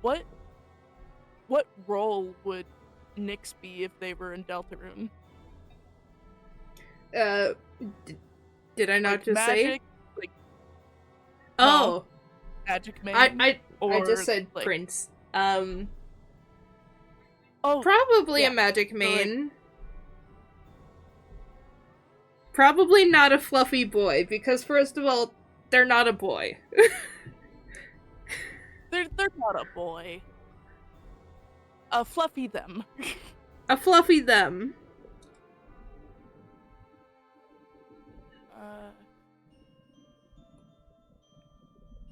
Speaker 2: What role would Nyx be if they were in Deltarune?
Speaker 1: Did I not
Speaker 2: like
Speaker 1: just
Speaker 2: magic?
Speaker 1: say?
Speaker 2: Like,
Speaker 1: oh,
Speaker 2: no. Magic man.
Speaker 1: I just said
Speaker 2: like,
Speaker 1: prince.
Speaker 2: Oh,
Speaker 1: probably a magic main. Probably not a fluffy boy, because first of all, they're not a boy.
Speaker 2: they're not a boy. A fluffy them.
Speaker 1: A fluffy them.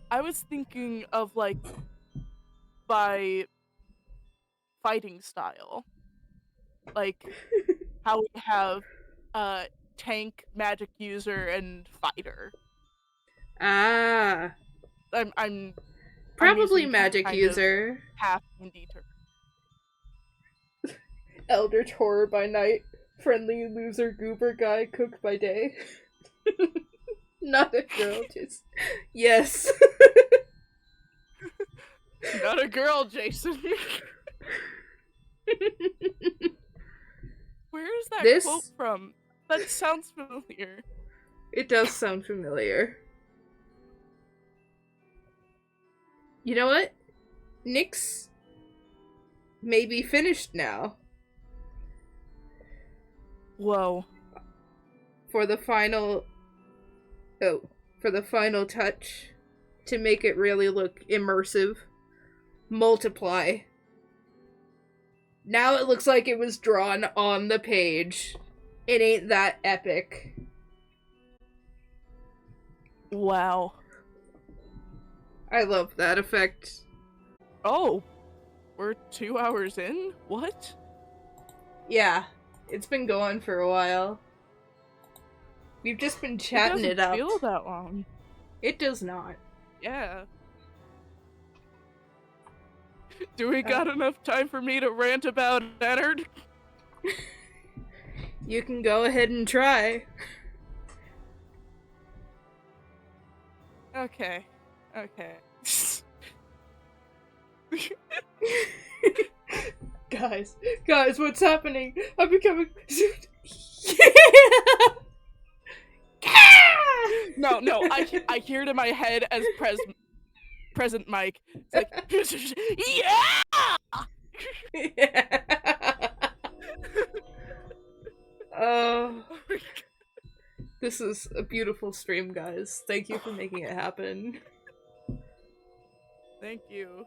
Speaker 2: I was thinking of like by fighting style. Like how we have tank, magic user, and fighter.
Speaker 1: Ah.
Speaker 2: I'm
Speaker 1: probably magic user.
Speaker 2: Half indie term.
Speaker 1: Eldritch horror by night. Friendly loser goober guy, cook by day. Not a girl, just... Yes.
Speaker 2: Not a girl, Jason. Where is that quote
Speaker 1: This...
Speaker 2: from? That sounds familiar.
Speaker 1: It does sound familiar. You know what? Nyx may be finished now.
Speaker 2: Whoa.
Speaker 1: For the final touch, to make it really look immersive, multiply. Now it looks like it was drawn on the page. It ain't that epic.
Speaker 2: Wow.
Speaker 1: I love that effect.
Speaker 2: Oh, we're 2 hours in? What?
Speaker 1: Yeah, it's been going for a while. We've just been chatting it up.
Speaker 2: It doesn't feel that long.
Speaker 1: It does not.
Speaker 2: Yeah. Do we got enough time for me to rant about Ennard?
Speaker 1: You can go ahead and try.
Speaker 2: Okay.
Speaker 1: Guys, what's happening? I'm becoming...
Speaker 2: No, I hear it in my head as present Mike. It's like, yeah!
Speaker 1: Oh, this is a beautiful stream, guys. Thank you for making it happen.
Speaker 2: Thank you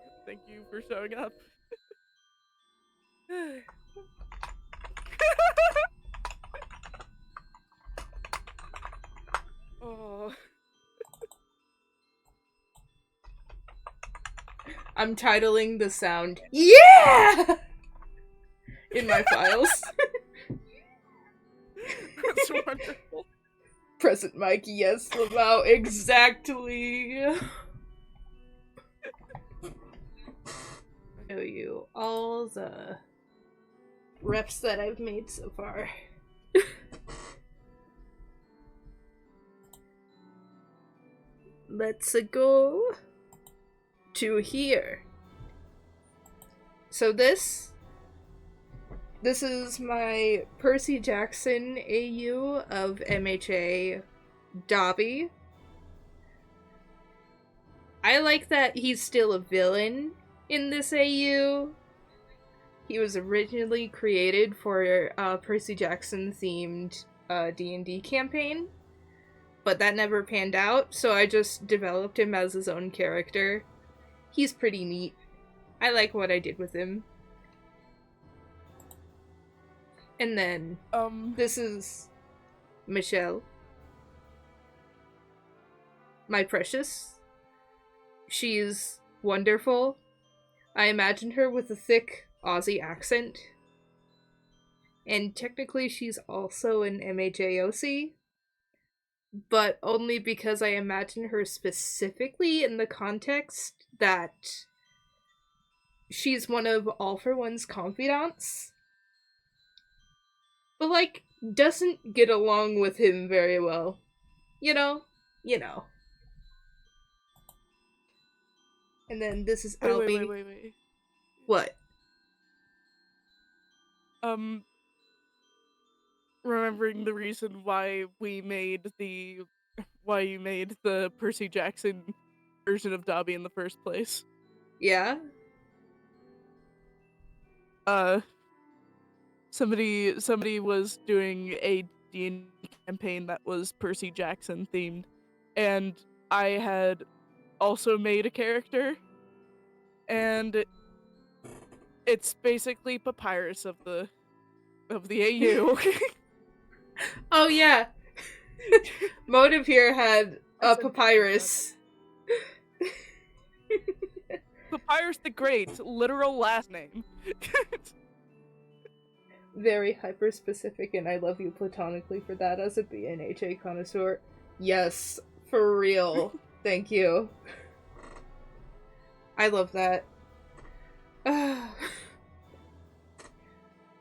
Speaker 2: for showing up. Oh.
Speaker 1: I'm titling the sound "Yeah" in my files.
Speaker 2: That's wonderful.
Speaker 1: Present Mike, yes, Lamau, exactly. Show you all the reps that I've made so far. Let's go to here. So this is my Percy Jackson AU of MHA Dobby. I like that he's still a villain in this AU. He was originally created for a Percy Jackson themed D&D campaign, but that never panned out, so I just developed him as his own character. He's pretty neat. I like what I did with him. And then, this is Michelle. My precious. She's wonderful. I imagined her with a thick Aussie accent. And technically she's also an MHAOC, but only because I imagine her specifically in the context that she's one of All For One's confidants, but, like, doesn't get along with him very well. You know? And then this is Albie.
Speaker 2: Wait.
Speaker 1: What?
Speaker 2: Remembering the reason why you made the Percy Jackson version of Dobby in the first place.
Speaker 1: Yeah?
Speaker 2: Somebody was doing a D&D campaign that was Percy Jackson themed, and I had also made a character, and it's basically Papyrus of the AU.
Speaker 1: Oh yeah. Motive here had a Papyrus.
Speaker 2: Papyrus the Great, literal last name.
Speaker 1: Very hyper-specific, and I love you platonically for that as a BNHA connoisseur. Yes, for real. Thank you. I love that. Oh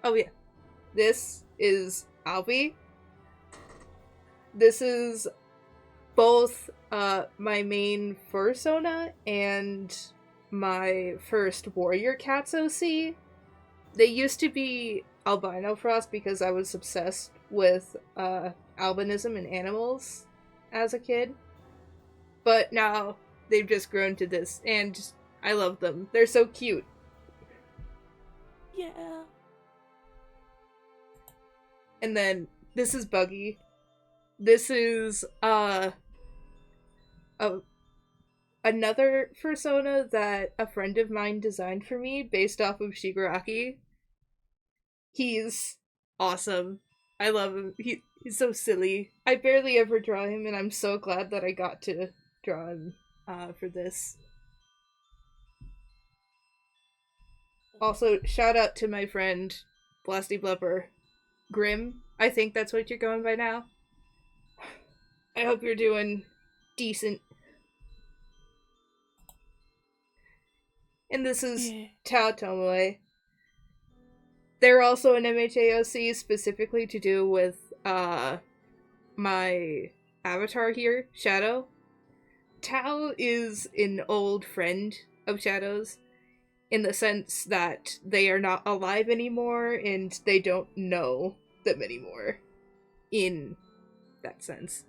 Speaker 1: yeah. This is Albie. This is both my main fursona and my first warrior cats OC. They used to be albino frost because I was obsessed with albinism in animals as a kid. But now they've just grown to this, and I love them. They're so cute.
Speaker 2: Yeah.
Speaker 1: And then this is Buggy. This is another persona that a friend of mine designed for me based off of Shigaraki. He's awesome. I love him. He's so silly. I barely ever draw him, and I'm so glad that I got to draw him for this. Also, shout out to my friend Blasty Blubber Grim. I think that's what you're going by now. I hope you're doing decent. And this is Tao Tomoe. They're also an MHAOC specifically to do with my avatar here, Shadow. Tao is an old friend of Shadow's in the sense that they are not alive anymore and they don't know them anymore in that sense.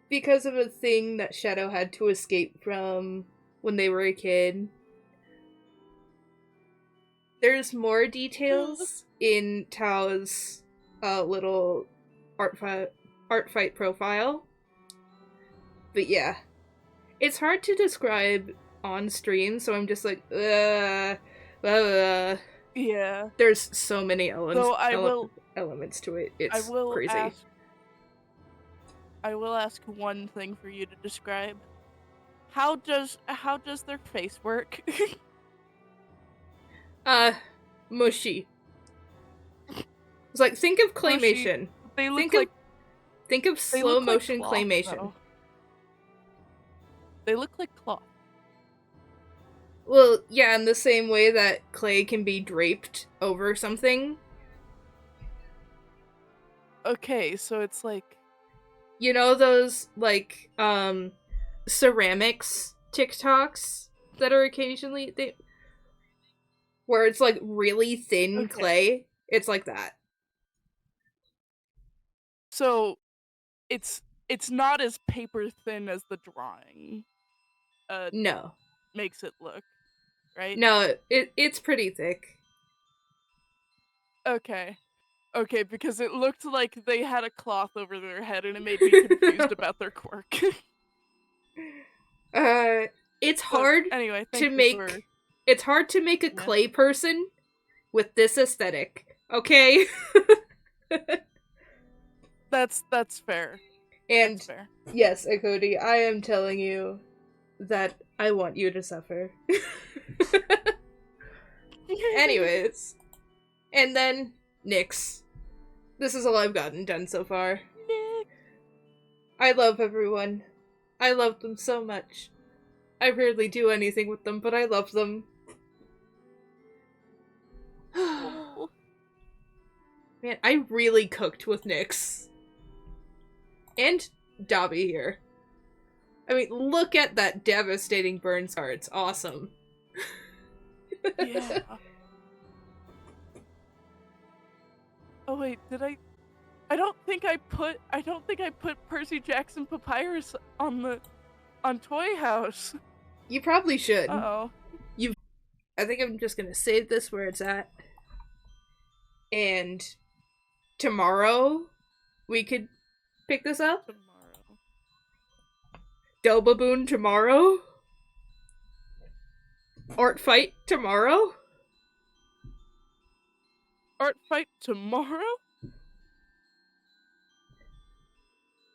Speaker 1: Because of a thing that Shadow had to escape from when they were a kid. There's more details in Tao's little ArtFight profile. But yeah. It's hard to describe on stream, so I'm just like,
Speaker 2: Yeah.
Speaker 1: There's so many elements,
Speaker 2: so
Speaker 1: elements to it. It's crazy.
Speaker 2: I will ask one thing for you to describe. How does their face work?
Speaker 1: Mushy. It's like, think of claymation.
Speaker 2: Mushy.
Speaker 1: Think of slow motion
Speaker 2: cloth,
Speaker 1: claymation.
Speaker 2: though. They look like cloth.
Speaker 1: Well, yeah, in the same way that clay can be draped over something.
Speaker 2: Okay, so it's like...
Speaker 1: You know those, like, ceramics TikToks that are occasionally... where it's, like, really thin clay? It's like that.
Speaker 2: So, it's not as paper thin as the drawing.
Speaker 1: No.
Speaker 2: Makes it look, right?
Speaker 1: No, it's pretty thick.
Speaker 2: Okay, because it looked like they had a cloth over their head and it made me confused about their quirk.
Speaker 1: It's hard
Speaker 2: anyway,
Speaker 1: it's hard to make a clay person with this aesthetic, okay?
Speaker 2: That's fair.
Speaker 1: And
Speaker 2: that's fair.
Speaker 1: Yes, Akodi, I am telling you that I want you to suffer. Anyways. And then, Nyx. This is all I've gotten done so far.
Speaker 2: Nyx.
Speaker 1: I love everyone. I love them so much. I rarely do anything with them, but I love them. Man, I really cooked with Nyx. And Dobby here. I mean, look at that devastating burn scar. It's awesome.
Speaker 2: Yeah. Oh wait, did I don't think I put Percy Jackson Papyrus on Toy House.
Speaker 1: You probably should.
Speaker 2: Uh-oh.
Speaker 1: I think I'm just gonna save this where it's at. And tomorrow we could pick this up. Dobaboon tomorrow? ArtFight tomorrow?
Speaker 2: ArtFight tomorrow?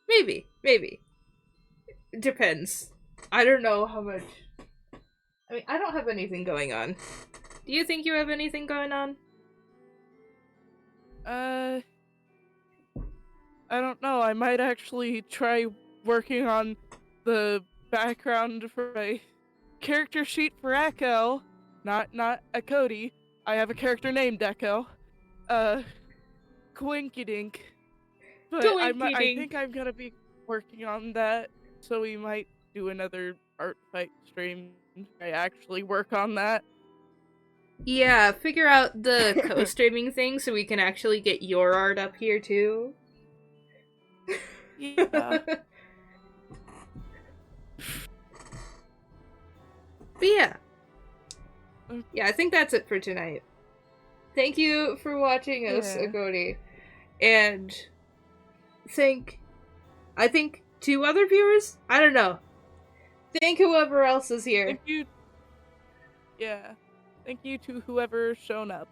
Speaker 1: Maybe. It depends. I don't know how much... I mean, I don't have anything going on. Do you think you have anything going on?
Speaker 2: I don't know. I might actually try working on the background for my character sheet for Echo. Not Akodi. I have a character named Echo. Quinkydink. But I
Speaker 1: Doinkydink.
Speaker 2: think I'm gonna be working on that, so we might do another art fight stream. I actually work on that.
Speaker 1: Yeah, figure out the co-streaming thing so we can actually get your art up here too.
Speaker 2: Yeah.
Speaker 1: But yeah. Yeah, I think that's it for tonight. Thank you for watching us,
Speaker 2: Yeah.
Speaker 1: Agoni. And I think 2 other viewers? I don't know. Thank whoever else is here.
Speaker 2: Thank you. Yeah. Thank you to whoever's shown up.